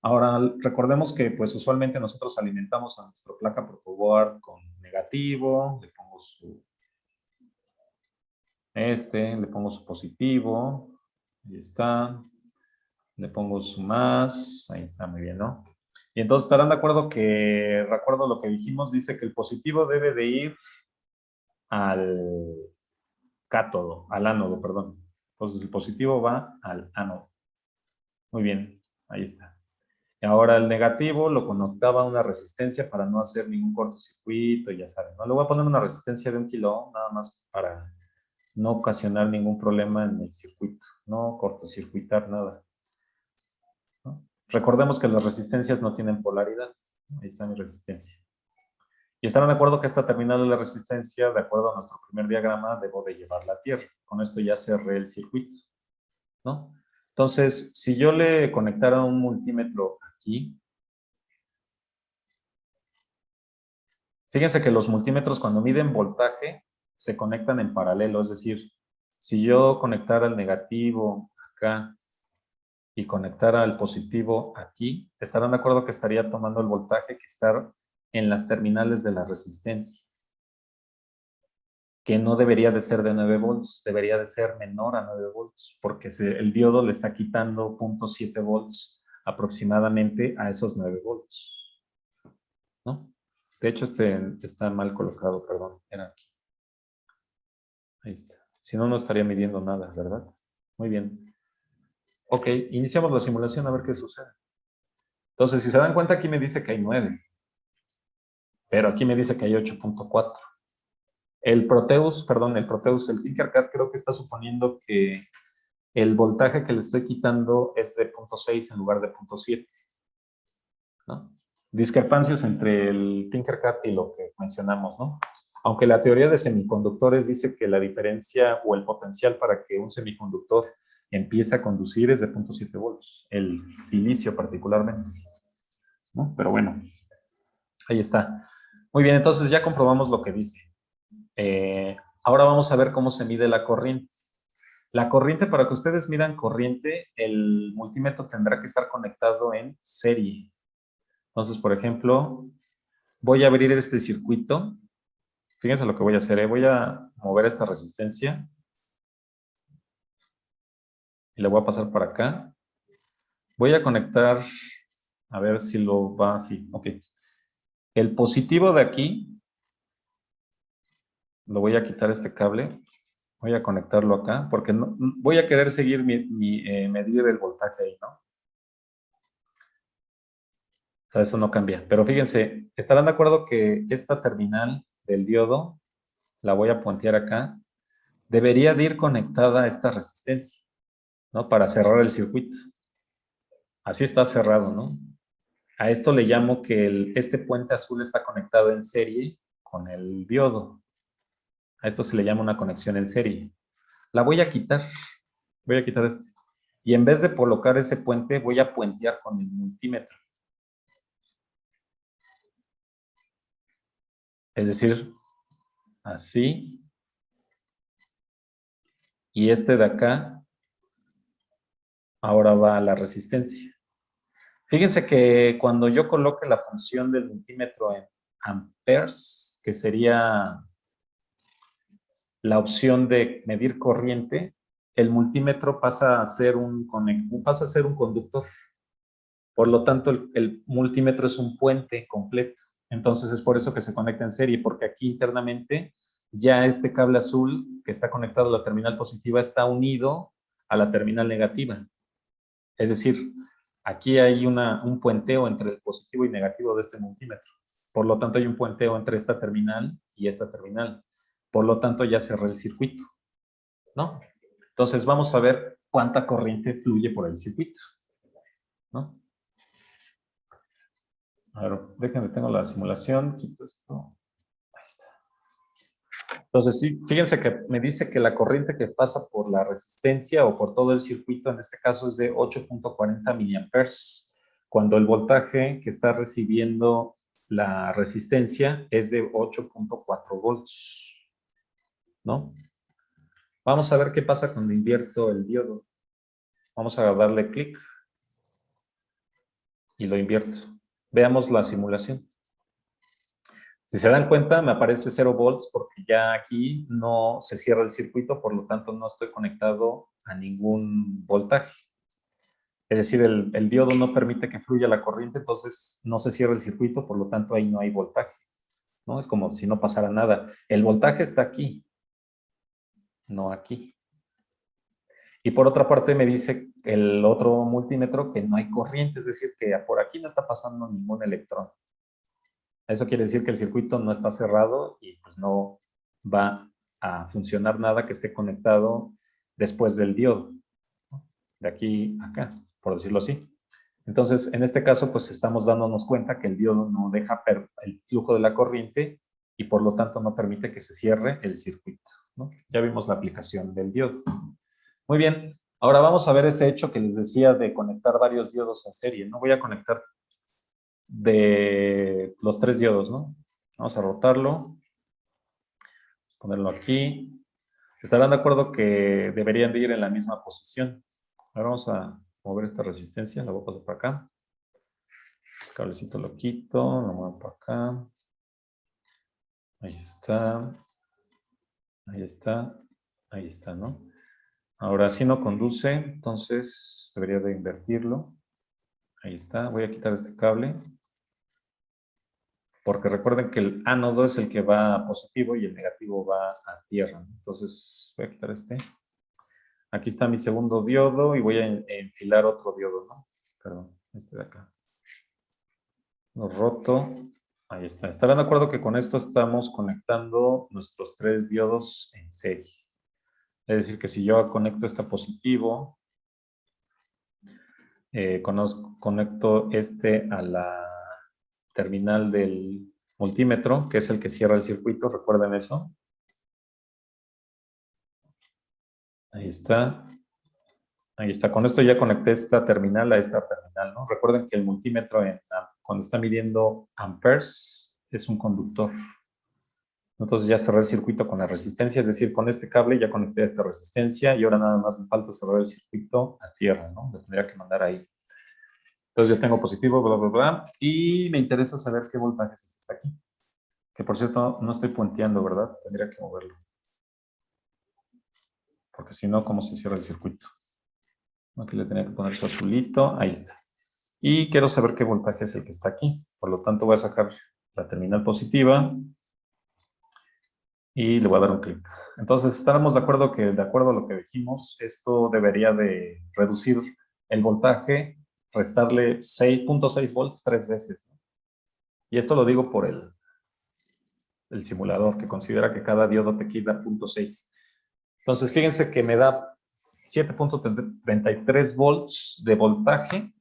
Speaker 1: Ahora, recordemos que pues usualmente nosotros alimentamos a nuestra placa protoboard con negativo, le pongo le pongo su positivo, ahí está, le pongo su más, ahí está, muy bien, ¿no? Y entonces estarán de acuerdo que, de acuerdo a lo que dijimos, dice que el positivo debe de ir al cátodo, al ánodo, perdón. Entonces el positivo va al ánodo. Muy bien, ahí está. Y ahora el negativo lo conectaba a una resistencia para no hacer ningún cortocircuito, ya saben, ¿no? Le voy a poner una resistencia de 1 kilo ohm, nada más para no ocasionar ningún problema en el circuito, no cortocircuitar nada, ¿no? Recordemos que las resistencias no tienen polaridad. Ahí está mi resistencia. Y estarán de acuerdo que esta terminal de la resistencia, de acuerdo a nuestro primer diagrama, debo de llevarla a tierra. Con esto ya cerré el circuito, ¿no? Entonces, si yo le conectara un multímetro aquí, fíjense que los multímetros cuando miden voltaje se conectan en paralelo, es decir, si yo conectara el negativo acá y conectara al positivo aquí, estarán de acuerdo que estaría tomando el voltaje que está en las terminales de la resistencia, que no debería de ser de 9 volts, debería de ser menor a 9 volts, porque el diodo le está quitando 0.7 volts aproximadamente a esos 9 volts, ¿no? De hecho, este está mal colocado, perdón, era aquí. Ahí está. Si no, no estaría midiendo nada, ¿verdad? Muy bien. Ok, iniciamos la simulación a ver qué sucede. Entonces, si se dan cuenta, aquí me dice que hay 9. Pero aquí me dice que hay 8.4. El Proteus, el Tinkercad creo que está suponiendo que el voltaje que le estoy quitando es de 0.6 en lugar de 0.7. ¿No? Discrepancias entre el Tinkercad y lo que mencionamos, ¿no? Aunque la teoría de semiconductores dice que la diferencia o el potencial para que un semiconductor empiece a conducir es de 0.7 volts, el silicio particularmente, ¿no? Pero bueno, ahí está. Muy bien, entonces ya comprobamos lo que dice. Ahora vamos a ver cómo se mide la corriente. La corriente, para que ustedes midan corriente, el multímetro tendrá que estar conectado en serie. Entonces, por ejemplo, voy a abrir este circuito. Fíjense lo que voy a hacer, voy a mover esta resistencia y le voy a pasar para acá. Voy a conectar, a ver si lo va así. Ok. El positivo de aquí, lo voy a quitar este cable. Voy a conectarlo acá, porque no, voy a querer seguir medir el voltaje ahí, ¿no? O sea, eso no cambia. Pero fíjense, estarán de acuerdo que esta terminal del diodo, la voy a puntear acá, debería de ir conectada a esta resistencia, ¿no? Para cerrar el circuito. Así está cerrado, ¿no? A esto le llamo que este puente azul está conectado en serie con el diodo. A esto se le llama una conexión en serie. La voy a quitar. Voy a quitar este. Y en vez de colocar ese puente, voy a puentear con el multímetro. Es decir, así. Y este de acá, ahora va a la resistencia. Fíjense que cuando yo coloque la función del multímetro en amperes, que sería la opción de medir corriente, el multímetro pasa a ser un conductor. Por lo tanto, el multímetro es un puente completo. Entonces es por eso que se conecta en serie, porque aquí internamente ya este cable azul que está conectado a la terminal positiva está unido a la terminal negativa. Es decir, aquí hay un puenteo entre el positivo y negativo de este multímetro. Por lo tanto, hay un puenteo entre esta terminal y esta terminal. Por lo tanto, ya cerré el circuito, ¿no? Entonces, vamos a ver cuánta corriente fluye por el circuito, ¿no? A ver, déjenme, tengo la simulación, quito esto. Ahí está. Entonces, sí, fíjense que me dice que la corriente que pasa por la resistencia o por todo el circuito, en este caso es de 8.40 miliamperes, cuando el voltaje que está recibiendo la resistencia es de 8.4 volts, ¿no? Vamos a ver qué pasa cuando invierto el diodo. Vamos a darle clic y lo invierto. Veamos la simulación. Si se dan cuenta, me aparece 0 volts porque ya aquí no se cierra el circuito, por lo tanto no estoy conectado a ningún voltaje. Es decir, el diodo no permite que fluya la corriente, entonces no se cierra el circuito, por lo tanto ahí no hay voltaje, ¿no? Es como si no pasara nada. El voltaje está aquí, no aquí. Y por otra parte me dice el otro multímetro que no hay corriente, es decir, que por aquí no está pasando ningún electrón. Eso quiere decir que el circuito no está cerrado y pues no va a funcionar nada que esté conectado después del diodo, ¿no? De aquí a acá, por decirlo así. Entonces, en este caso, pues estamos dándonos cuenta que el diodo no deja el flujo de la corriente y por lo tanto no permite que se cierre el circuito, ¿no? Ya vimos la aplicación del diodo. Muy bien, ahora vamos a ver ese hecho que les decía de conectar varios diodos en serie. No voy a conectar de los 3 diodos, ¿no? Vamos a rotarlo, ponerlo aquí. Estarán de acuerdo que deberían de ir en la misma posición. Ahora vamos a mover esta resistencia, la voy a pasar para acá. El cablecito lo quito, lo muevo para acá. Ahí está. Ahí está. Ahí está, ¿no? Ahora si no conduce, entonces debería de invertirlo. Ahí está. Voy a quitar este cable. porque recuerden que el ánodo es el que va a positivo y el negativo va a tierra, ¿no? Entonces, voy a quitar este. Aquí está mi segundo diodo y voy a enfilar otro diodo, ¿no? Perdón, este de acá. Lo roto. Ahí está. Estarán de acuerdo que con esto estamos conectando nuestros 3 diodos en serie. Es decir, que si yo conecto este positivo, conecto este a la terminal del multímetro, que es el que cierra el circuito, recuerden eso. Ahí está. Ahí está. Con esto ya conecté esta terminal a esta terminal, ¿no? Recuerden que el multímetro cuando está midiendo amperes es un conductor. Entonces ya cerré el circuito con la resistencia, es decir, con este cable ya conecté esta resistencia y ahora nada más me falta cerrar el circuito a tierra, ¿no? Le tendría que mandar ahí. Entonces ya tengo positivo, bla, bla, bla. Y me interesa saber qué voltaje es el que está aquí. Que por cierto, no estoy puenteando, ¿verdad? Tendría que moverlo. Porque si no, ¿cómo se cierra el circuito? Aquí le tenía que poner su azulito. Ahí está. Y quiero saber qué voltaje es el que está aquí. Por lo tanto, voy a sacar la terminal positiva y le voy a dar un clic. Entonces, estaremos de acuerdo que, de acuerdo a lo que dijimos, esto debería de reducir el voltaje, restarle 6.6 volts 3 veces, ¿no? Y esto lo digo por el simulador, que considera que cada diodo te quita 0.6. Entonces, fíjense que me da 7.33 volts de voltaje,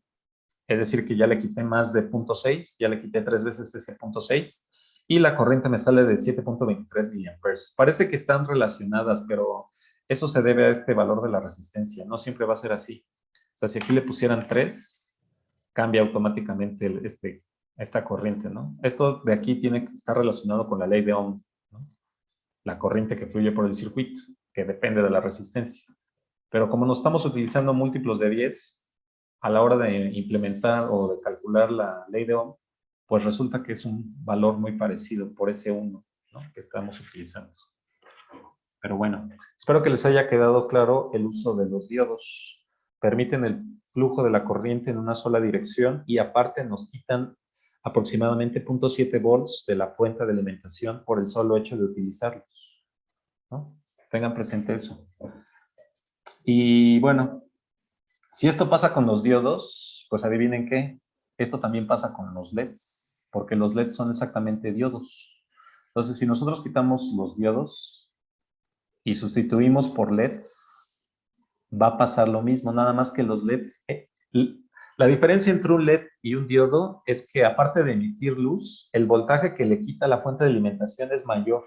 Speaker 1: es decir, que ya le quité más de 0.6, ya le quité 3 veces ese 0.6, y la corriente me sale de 7.23 miliamperes. Parece que están relacionadas, pero eso se debe a este valor de la resistencia. No siempre va a ser así. O sea, si aquí le pusieran 3, cambia automáticamente esta corriente, ¿no? Esto de aquí tiene que estar relacionado con la ley de Ohm, ¿no? La corriente que fluye por el circuito, que depende de la resistencia. Pero como no estamos utilizando múltiplos de 10, a la hora de implementar o de calcular la ley de Ohm, pues resulta que es un valor muy parecido por ese 1, ¿no?, que estamos utilizando. Pero bueno, espero que les haya quedado claro el uso de los diodos. Permiten el flujo de la corriente en una sola dirección y aparte nos quitan aproximadamente 0.7 volts de la fuente de alimentación por el solo hecho de utilizarlos, ¿no? Tengan presente eso. Y bueno, si esto pasa con los diodos, pues adivinen qué, esto también pasa con los LEDs, porque los LEDs son exactamente diodos. Entonces, si nosotros quitamos los diodos y sustituimos por LEDs, va a pasar lo mismo, nada más que los LEDs... la diferencia entre un LED y un diodo es que aparte de emitir luz, el voltaje que le quita la fuente de alimentación es mayor.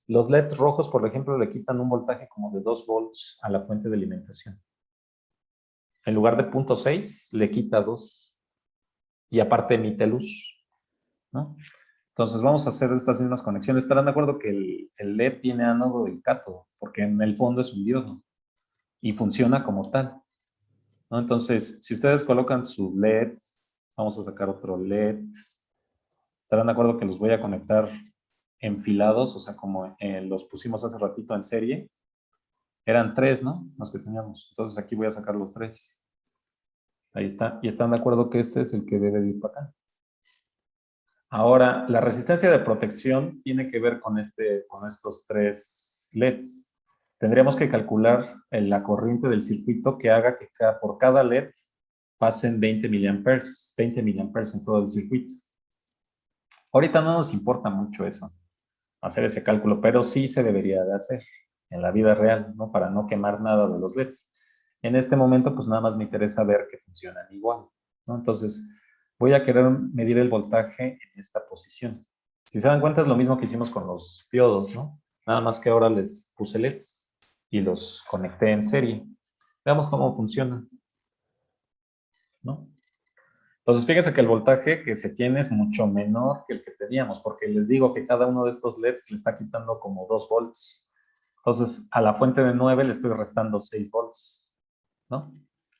Speaker 1: Los LEDs rojos, por ejemplo, le quitan un voltaje como de 2 volts a la fuente de alimentación. En lugar de 0.6, le quita 2. Y aparte emite luz, ¿no? Entonces vamos a hacer estas mismas conexiones. Estarán de acuerdo que el LED tiene ánodo y cátodo, porque en el fondo es un diodo y funciona como tal, ¿no? Entonces, si ustedes colocan su LED, vamos a sacar otro LED, estarán de acuerdo que los voy a conectar enfilados, o sea, como los pusimos hace ratito en serie. Eran 3, ¿no?, los que teníamos. Entonces aquí voy a sacar los 3. Ahí está. Y están de acuerdo que este es el que debe ir para acá. Ahora, la resistencia de protección tiene que ver con estos 3 LEDs. Tendríamos que calcular la corriente del circuito que haga que por cada LED pasen 20 miliamperes en todo el circuito. Ahorita no nos importa mucho eso, hacer ese cálculo, pero sí se debería de hacer en la vida real, ¿no?, para no quemar nada de los LEDs. En este momento, pues nada más me interesa ver que funcionan igual, ¿no? Entonces, voy a querer medir el voltaje en esta posición. Si se dan cuenta, es lo mismo que hicimos con los diodos, ¿no? Nada más que ahora les puse LEDs y los conecté en serie. Veamos cómo funciona, ¿no? Entonces, fíjense que el voltaje que se tiene es mucho menor que el que teníamos, porque les digo que cada uno de estos LEDs le está quitando como 2 volts. Entonces, a la fuente de 9 le estoy restando 6 volts, ¿no?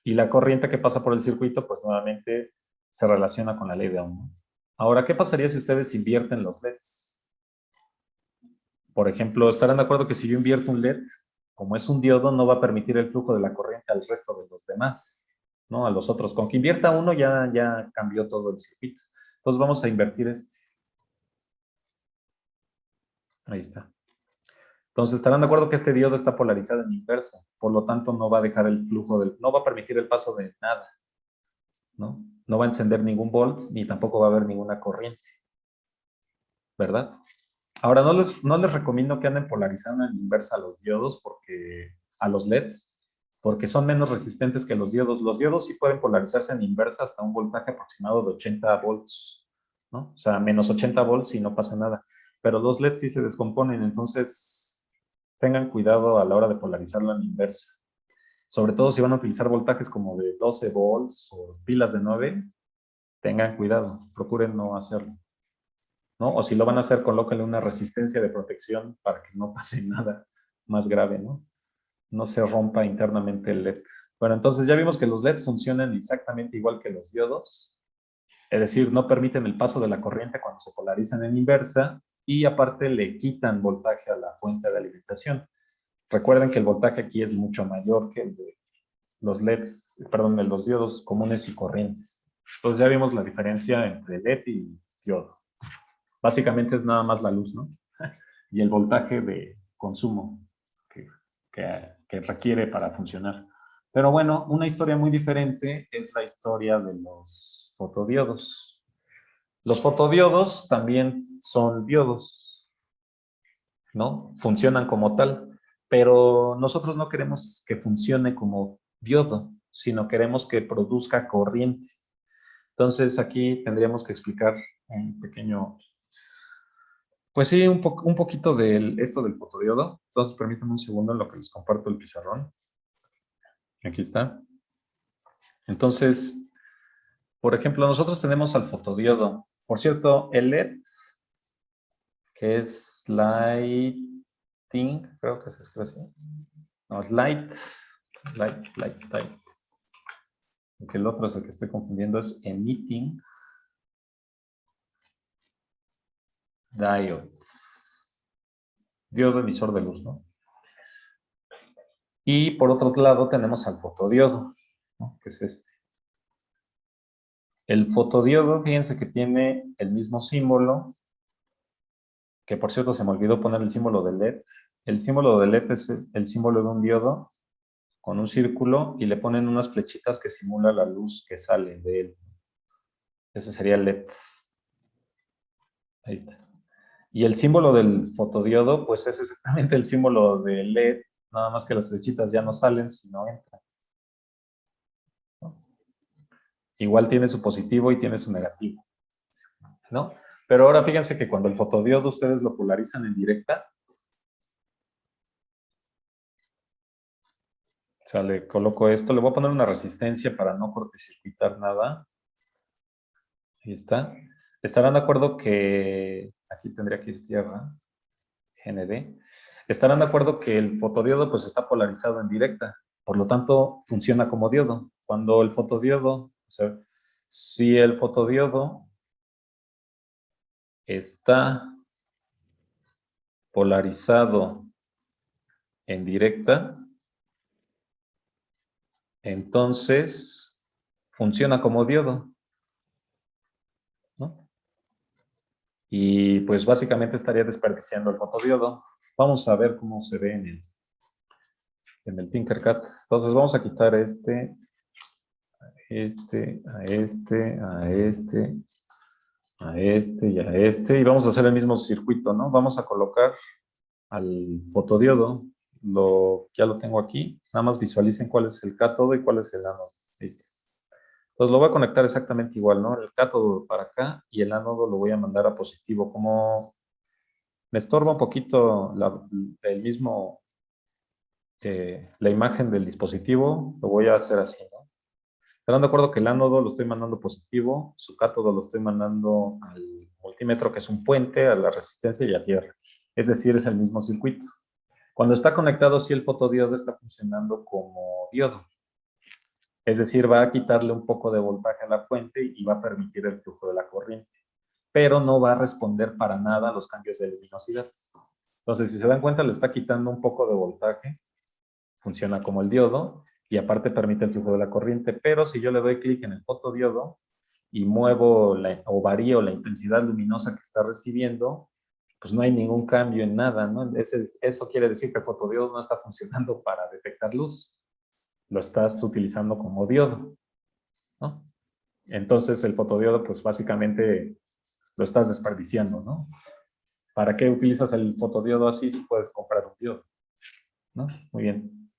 Speaker 1: Y la corriente que pasa por el circuito, pues nuevamente se relaciona con la ley de Ohm, ¿no? Ahora, ¿qué pasaría si ustedes invierten los LEDs? Por ejemplo, estarán de acuerdo que si yo invierto un LED, como es un diodo, no va a permitir el flujo de la corriente al resto de los demás, ¿no?, a los otros. Con que invierta uno ya cambió todo el circuito. Entonces vamos a invertir este. Ahí está. Entonces, estarán de acuerdo que este diodo está polarizado en inversa. Por lo tanto, no va a dejar el flujo no va a permitir el paso de nada, ¿no? No va a encender ningún volt, ni tampoco va a haber ninguna corriente, ¿verdad? Ahora, no les recomiendo que anden polarizando en inversa a los diodos, a los LEDs, porque son menos resistentes que los diodos. Los diodos sí pueden polarizarse en inversa hasta un voltaje aproximado de 80 volts, ¿no? O sea, menos 80 volts y no pasa nada. Pero los LEDs sí se descomponen, entonces tengan cuidado a la hora de polarizarlo en inversa. Sobre todo si van a utilizar voltajes como de 12 volts o pilas de 9, tengan cuidado, procuren no hacerlo, ¿no? O si lo van a hacer, colóquenle una resistencia de protección para que no pase nada más grave, ¿no? No se rompa internamente el LED. Bueno, entonces ya vimos que los LEDs funcionan exactamente igual que los diodos, es decir, no permiten el paso de la corriente cuando se polarizan en inversa y aparte le quitan voltaje a la fuente de alimentación. Recuerden que el voltaje aquí es mucho mayor que el de los LEDs, perdón, de los diodos comunes y corrientes. Entonces ya vimos la diferencia entre LED y diodo. Básicamente es nada más la luz, ¿no? Y el voltaje de consumo que requiere para funcionar. Pero bueno, una historia muy diferente es la historia de los fotodiodos. Los fotodiodos también son diodos, ¿no? Funcionan como tal, pero nosotros no queremos que funcione como diodo, sino queremos que produzca corriente. Entonces aquí tendríamos que explicar un pequeño, pues sí, un poquito de esto del fotodiodo. Entonces permítanme un segundo en lo que les comparto el pizarrón. Aquí está. Entonces, por ejemplo, nosotros tenemos al fotodiodo. Por cierto, el LED, que es lighting, creo que se escribe así. No, es light. Porque el otro es el que estoy confundiendo, es emitting diode. Diodo emisor de luz, ¿no? Y por otro lado tenemos al fotodiodo, ¿no? Que es este. El fotodiodo, fíjense que tiene el mismo símbolo, que por cierto se me olvidó poner el símbolo de LED. El símbolo de LED es el símbolo de un diodo con un círculo y le ponen unas flechitas que simula la luz que sale de él. Ese sería el LED. Ahí está. Y el símbolo del fotodiodo, pues es exactamente el símbolo del LED, nada más que las flechitas ya no salen, sino entran, ¿no? Igual tiene su positivo y tiene su negativo, ¿no? Pero ahora fíjense que cuando el fotodiodo ustedes lo polarizan en directa, o sea, le coloco esto, le voy a poner una resistencia para no cortocircuitar nada. Ahí está. Estarán de acuerdo que, aquí tendría que ir tierra, GND. Estarán de acuerdo que el fotodiodo pues está polarizado en directa, por lo tanto funciona como diodo. Cuando el fotodiodo, o sea, si el fotodiodo está polarizado en directa, entonces funciona como diodo, ¿no? Y pues básicamente estaría desperdiciando el fotodiodo. Vamos a ver cómo se ve en el Tinkercad. Entonces vamos a quitar este, a este y a este, y vamos a hacer el mismo circuito, ¿no? Vamos a colocar al fotodiodo, ya lo tengo aquí, nada más visualicen cuál es el cátodo y cuál es el ánodo. Listo. Entonces lo voy a conectar exactamente igual, ¿no? El cátodo para acá y el ánodo lo voy a mandar a positivo. Como me estorba un poquito la imagen del dispositivo, lo voy a hacer así, ¿no? Estarán de acuerdo que el ánodo lo estoy mandando positivo, su cátodo lo estoy mandando al multímetro, que es un puente, a la resistencia y a tierra. Es decir, es el mismo circuito. Cuando está conectado, sí, el fotodiodo está funcionando como diodo. Es decir, va a quitarle un poco de voltaje a la fuente y va a permitir el flujo de la corriente. Pero no va a responder para nada a los cambios de luminosidad. Entonces, si se dan cuenta, le está quitando un poco de voltaje. Funciona como el diodo y aparte permite el flujo de la corriente. Pero si yo le doy clic en el fotodiodo y muevo o varío la intensidad luminosa que está recibiendo,
Speaker 3: pues no hay ningún cambio en nada, ¿no? Eso quiere decir que el fotodiodo no está funcionando para detectar luz. Lo estás utilizando como diodo, ¿no? Entonces el fotodiodo, pues básicamente lo estás desperdiciando, ¿no? ¿Para qué utilizas el fotodiodo así si puedes comprar un diodo? ¿No? Muy bien.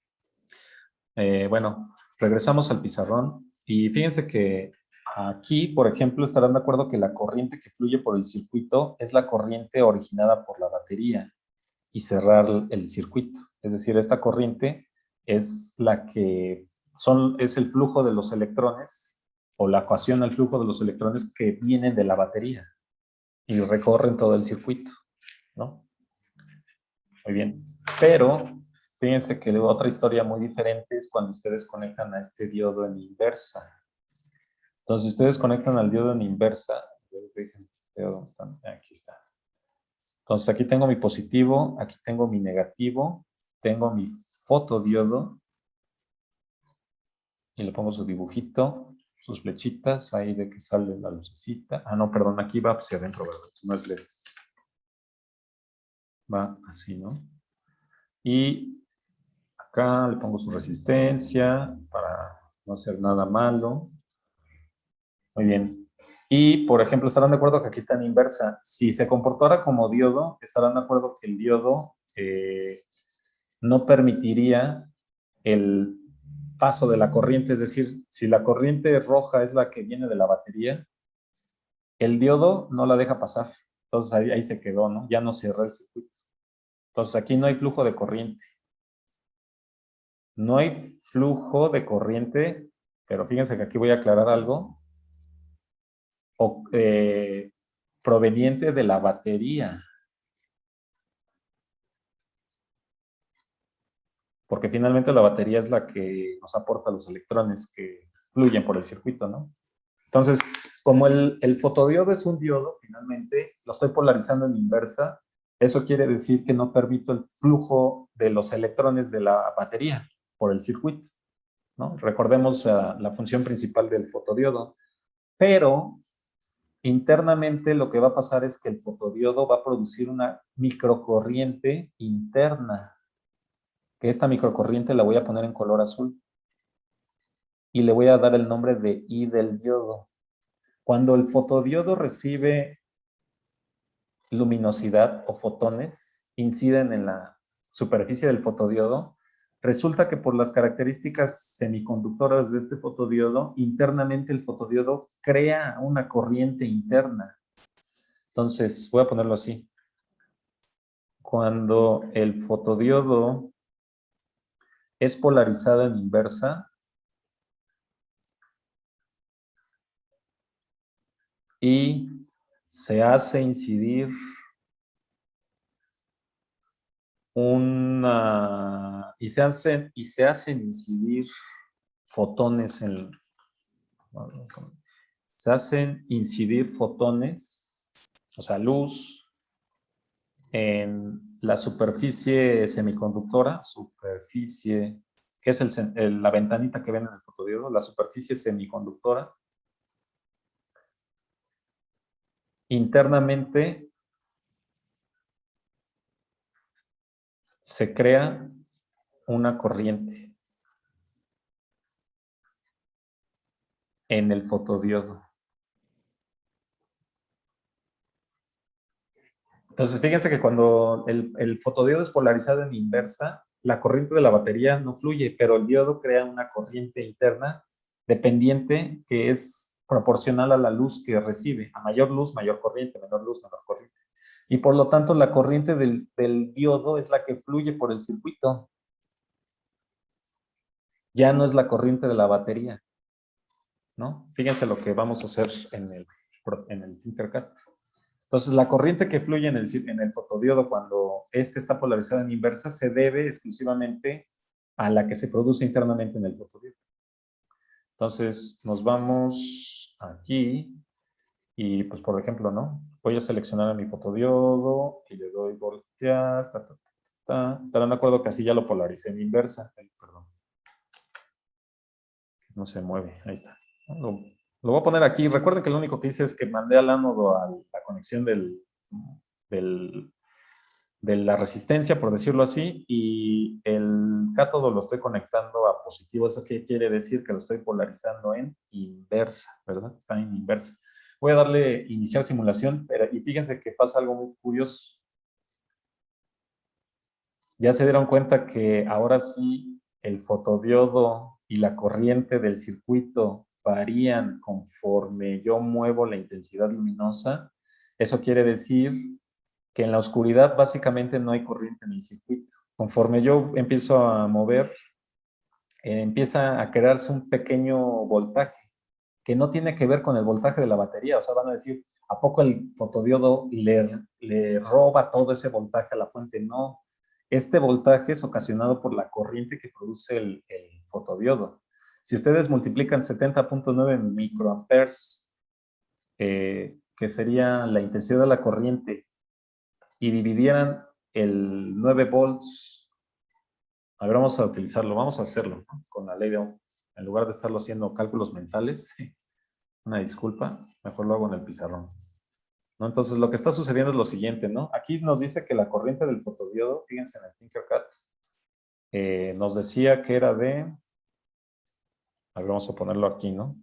Speaker 3: Bueno, regresamos al pizarrón y fíjense que aquí, por ejemplo, estarán de acuerdo que la corriente que fluye por el circuito es la corriente originada por la batería y cerrar el circuito. Es decir, esta corriente es la que es el flujo de los electrones o la ocasiona el flujo de los electrones que vienen de la batería y recorren todo el circuito, ¿no? Muy bien. Pero fíjense que otra historia muy diferente es cuando ustedes conectan a este diodo en inversa. Entonces, ustedes conectan al diodo en inversa. Déjenme ver dónde están. Aquí está. Entonces, aquí tengo mi positivo, aquí tengo mi negativo, tengo mi fotodiodo y le pongo su dibujito, sus flechitas, ahí de que sale la lucecita. Ah, no, perdón, aquí va hacia adentro, ¿verdad? No es LED. Va así, ¿no? Y acá le pongo su resistencia para no hacer nada malo. Muy bien. Y, por ejemplo, estarán de acuerdo que aquí está en inversa. Si se comportara como diodo, estarán de acuerdo que el diodo no permitiría el paso de la corriente. Es decir, si la corriente roja es la que viene de la batería, el diodo no la deja pasar. Entonces ahí se quedó, ¿no? Ya no cierra el circuito. Entonces aquí no hay flujo de corriente. No hay flujo de corriente, pero fíjense que aquí voy a aclarar algo. Proveniente de la batería. Porque finalmente la batería es la que nos aporta los electrones que fluyen por el circuito, ¿no? Entonces, como el fotodiodo es un diodo, finalmente lo estoy polarizando en inversa, eso quiere decir que no permito el flujo de los electrones de la batería por el circuito, ¿no? Recordemos la función principal del fotodiodo, pero internamente lo que va a pasar es que el fotodiodo va a producir una microcorriente interna, que esta microcorriente la voy a poner en color azul y le voy a dar el nombre de I del diodo. Cuando el fotodiodo recibe luminosidad o fotones, inciden en la superficie del fotodiodo, resulta que por las características semiconductoras de este fotodiodo, internamente el fotodiodo crea una corriente interna. Entonces, voy a ponerlo así. Cuando el fotodiodo es polarizado en inversa y se hace incidir se hacen incidir fotones se hacen incidir fotones, o sea, luz, en la superficie semiconductora, que es la ventanita que ven en el fotodiodo, la superficie semiconductora. Internamente se crea una corriente en el fotodiodo. Entonces, fíjense que cuando el fotodiodo es polarizado en inversa, la corriente de la batería no fluye, pero el diodo crea una corriente interna dependiente que es proporcional a la luz que recibe. A mayor luz, mayor corriente, menor luz, menor corriente. Y por lo tanto, la corriente del diodo es la que fluye por el circuito. Ya no es la corriente de la batería, ¿no? Fíjense lo que vamos a hacer en el Tinkercad. Entonces, la corriente que fluye en el fotodiodo cuando este está polarizado en inversa se debe exclusivamente a la que se produce internamente en el fotodiodo. Entonces, nos vamos aquí y, pues, por ejemplo, ¿no? Voy a seleccionar a mi fotodiodo y le doy voltear, Estarán de acuerdo que así ya lo polaricé en inversa. Perdón. No se mueve, ahí está. Lo voy a poner aquí. Recuerden que lo único que hice es que mandé al ánodo a la conexión del de la resistencia, por decirlo así, y el cátodo lo estoy conectando a positivo. ¿Eso qué quiere decir? Que lo estoy polarizando en inversa, ¿verdad? Está en inversa. Voy a darle iniciar simulación, y fíjense que pasa algo muy curioso. Ya se dieron cuenta que ahora sí el fotodiodo y la corriente del circuito varían conforme yo muevo la intensidad luminosa. Eso quiere decir que en la oscuridad básicamente no hay corriente en el circuito. Conforme yo empiezo a mover, empieza a crearse un pequeño voltaje que no tiene que ver con el voltaje de la batería. O sea, van a decir, ¿a poco el fotodiodo le roba todo ese voltaje a la fuente? No. Este voltaje es ocasionado por la corriente que produce el fotodiodo. Si ustedes multiplican 70.9 microamperes, que sería la intensidad de la corriente, y dividieran el 9 volts, a ver, vamos a utilizarlo, vamos a hacerlo, ¿no? Con la ley de Ohm. En lugar de estarlo haciendo cálculos mentales, una disculpa, mejor lo hago en el pizarrón, ¿no? Entonces, lo que está sucediendo es lo siguiente, ¿no? Aquí nos dice que la corriente del fotodiodo, fíjense en el Tinkercad, nos decía que era de, a ver, vamos a ponerlo aquí, ¿no?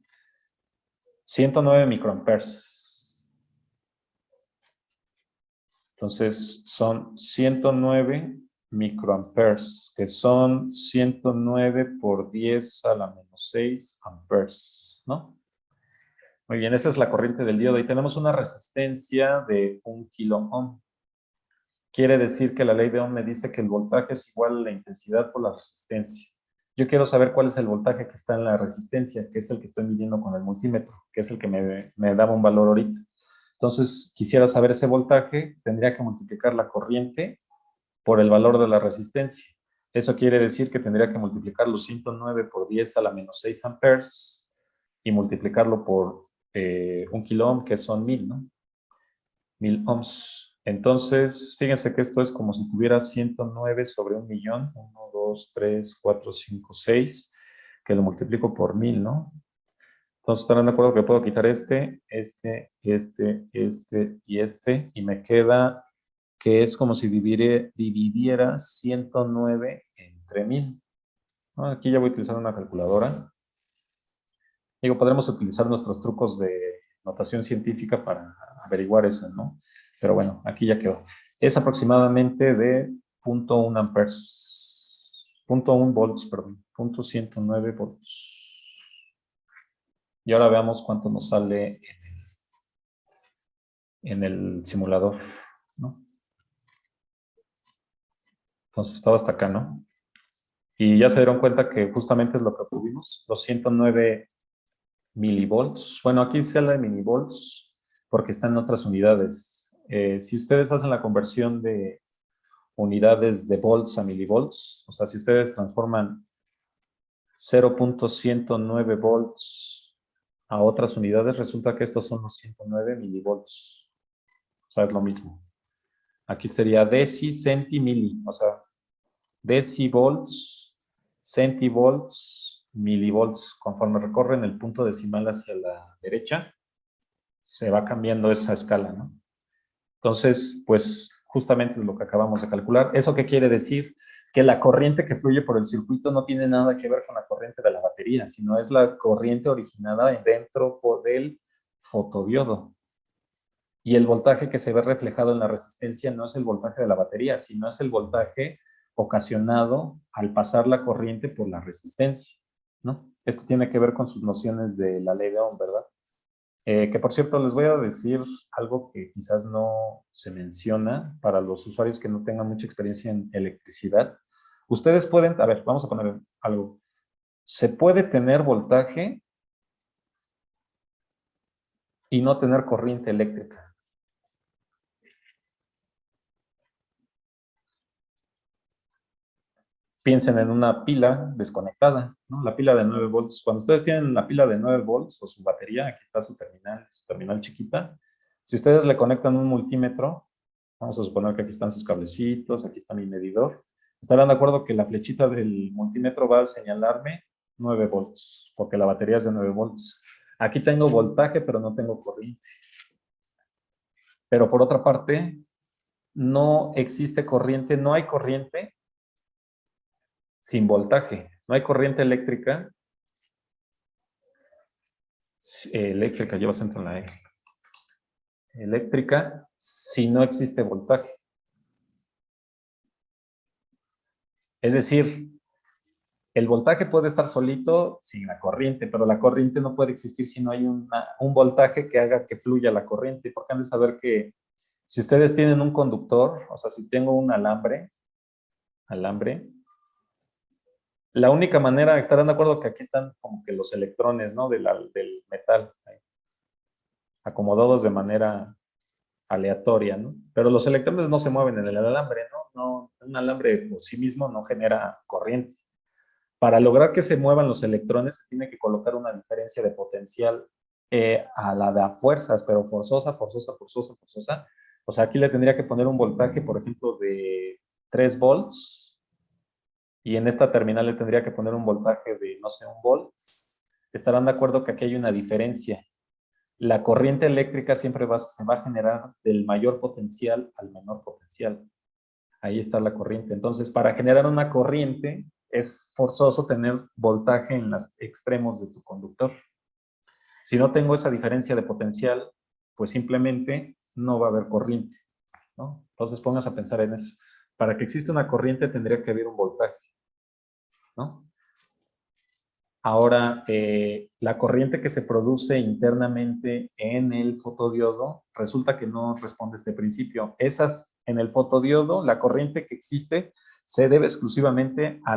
Speaker 3: 109 microamperes. Entonces, son 109 microamperes, que son 109 por 10 a la menos 6 amperes, ¿no? Muy bien, esa es la corriente del diodo y tenemos una resistencia de 1 kilo ohm. Quiere decir que la ley de Ohm me dice que el voltaje es igual a la intensidad por la resistencia. Yo quiero saber cuál es el voltaje que está en la resistencia, que es el que estoy midiendo con el multímetro, que es el que me daba un valor ahorita. Entonces, quisiera saber ese voltaje, tendría que multiplicar la corriente por el valor de la resistencia. Eso quiere decir que tendría que multiplicar los 109 por 10 a la menos 6 amperes y multiplicarlo por 1 kilo ohm, que son 1000, ¿no? 1000 ohms. Entonces, fíjense que esto es como si tuviera 109 sobre 1.000.000, 1, 2, 3, 4, 5, 6, que lo multiplico por 1000, ¿no? Entonces, ¿estarán de acuerdo que puedo quitar este y me queda que es como si dividiera 109 entre 1000? ¿No? Aquí ya voy a utilizar una calculadora. Digo, podremos utilizar nuestros trucos de notación científica para averiguar eso, ¿no? Pero bueno, aquí ya quedó. Es aproximadamente de 0.1 amperes, 0.1 volts, perdón, 0.109 volts. Y ahora veamos cuánto nos sale en el simulador, ¿no? Entonces estaba hasta acá, ¿no? Y ya se dieron cuenta que justamente es lo que obtuvimos, los 109 milivolts. Bueno, aquí se habla de milivolts porque están en otras unidades. Si ustedes hacen la conversión de unidades de volts a milivolts, o sea, si ustedes transforman 0.109 volts a otras unidades, resulta que estos son los 109 milivolts. O sea, es lo mismo. Aquí sería deci, centi, mili. O sea, decivolts, centivolts, milivolts. Conforme recorren el punto decimal hacia la derecha, se va cambiando esa escala, ¿no? Entonces, pues, justamente es lo que acabamos de calcular. ¿Eso qué quiere decir? Que la corriente que fluye por el circuito no tiene nada que ver con la corriente de la batería, sino es la corriente originada dentro del fotodiodo. Y el voltaje que se ve reflejado en la resistencia no es el voltaje de la batería, sino es el voltaje ocasionado al pasar la corriente por la resistencia, ¿no? Esto tiene que ver con sus nociones de la ley de Ohm, ¿verdad? Que por cierto, les voy a decir algo que quizás no se menciona para los usuarios que no tengan mucha experiencia en electricidad. Ustedes pueden, a ver, vamos a poner algo. Se puede tener voltaje y no tener corriente eléctrica. Piensen en una pila desconectada, ¿no? La pila de 9 volts. Cuando ustedes tienen la pila de 9 volts o su batería, aquí está su terminal chiquita. Si ustedes le conectan un multímetro, vamos a suponer que aquí están sus cablecitos, aquí está mi medidor, estarán de acuerdo que la flechita del multímetro va a señalarme 9 volts, porque la batería es de 9 volts. Aquí tengo voltaje, pero no tengo corriente. Pero por otra parte, no existe corriente, no hay corriente sin voltaje. No hay corriente eléctrica. Eléctrica, lleva acento en la E. Eléctrica si no existe voltaje. Es decir, el voltaje puede estar solito sin la corriente, pero la corriente no puede existir si no hay un voltaje que haga que fluya la corriente. Porque han de saber que si ustedes tienen un conductor, o sea, si tengo un alambre, la única manera, estarán de acuerdo que aquí están como que los electrones, ¿no? Del metal, acomodados de manera aleatoria, ¿no? Pero los electrones no se mueven en el alambre, ¿no? Un alambre por sí mismo no genera corriente. Para lograr que se muevan los electrones, se tiene que colocar una diferencia de potencial a la de a fuerzas, pero forzosa. O sea, aquí le tendría que poner un voltaje, por ejemplo, de 3 volts, y en esta terminal le tendría que poner un voltaje de, no sé, 1 volt. Estarán de acuerdo que aquí hay una diferencia. La corriente eléctrica siempre se va a generar del mayor potencial al menor potencial. Ahí está la corriente. Entonces, para generar una corriente, es forzoso tener voltaje en los extremos de tu conductor. Si no tengo esa diferencia de potencial, pues simplemente no va a haber corriente, ¿no? Entonces, pónganse a pensar en eso. Para que exista una corriente, tendría que haber un voltaje, ¿no? Ahora, la corriente que se produce internamente en el fotodiodo, resulta que no responde a este principio. En el fotodiodo, la corriente que existe se debe exclusivamente a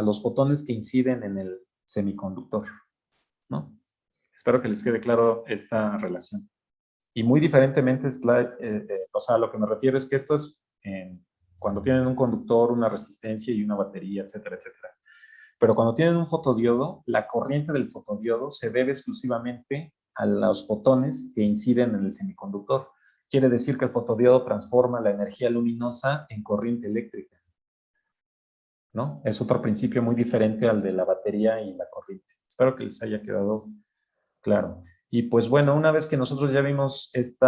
Speaker 3: los fotones que inciden en el semiconductor, ¿no? Espero que les quede claro esta relación. Y muy diferentemente, o sea, lo que me refiero es que esto es cuando tienen un conductor, una resistencia y una batería, etcétera, etcétera. Pero cuando tienen un fotodiodo, la corriente del fotodiodo se debe exclusivamente a los fotones que inciden en el semiconductor. Quiere decir que el fotodiodo transforma la energía luminosa en corriente eléctrica, ¿no? Es otro principio muy diferente al de la batería y la corriente. Espero que les haya quedado claro. Y pues bueno, una vez que nosotros ya vimos este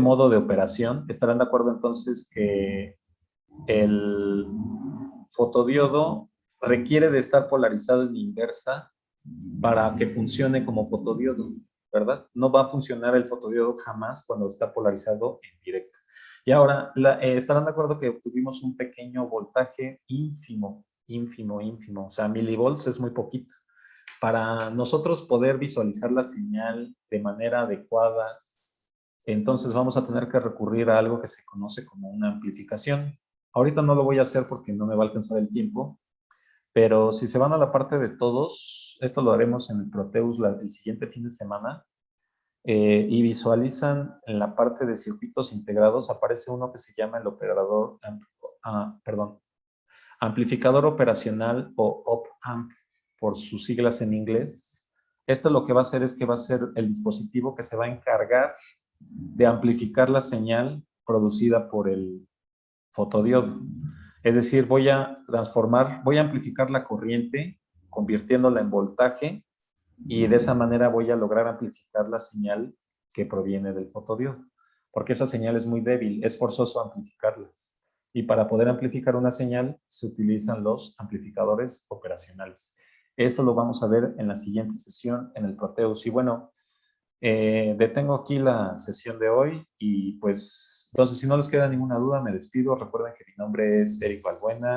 Speaker 3: modo de operación, estarán de acuerdo entonces que el fotodiodo requiere de estar polarizado en inversa para que funcione como fotodiodo, ¿verdad? No va a funcionar el fotodiodo jamás cuando está polarizado en directo. Y ahora, estarán de acuerdo que obtuvimos un pequeño voltaje ínfimo. O sea, milivolts es muy poquito. Para nosotros poder visualizar la señal de manera adecuada, entonces vamos a tener que recurrir a algo que se conoce como una amplificación. Ahorita no lo voy a hacer porque no me va a alcanzar el tiempo, pero si se van a la parte de todos, esto lo haremos en el Proteus el siguiente fin de semana, y visualizan en la parte de circuitos integrados, aparece uno que se llama el amplificador operacional o op-amp, por sus siglas en inglés. Esto lo que va a hacer es que va a ser el dispositivo que se va a encargar de amplificar la señal producida por el fotodiodo. Es decir, voy a amplificar la corriente, convirtiéndola en voltaje, y de esa manera voy a lograr amplificar la señal que proviene del fotodiodo, porque esa señal es muy débil, es forzoso amplificarlas. Y para poder amplificar una señal se utilizan los amplificadores operacionales. Eso lo vamos a ver en la siguiente sesión en el Proteus. Y bueno, detengo aquí la sesión de hoy y pues, entonces si no les queda ninguna duda me despido. Recuerden que mi nombre es Eric Balbuena.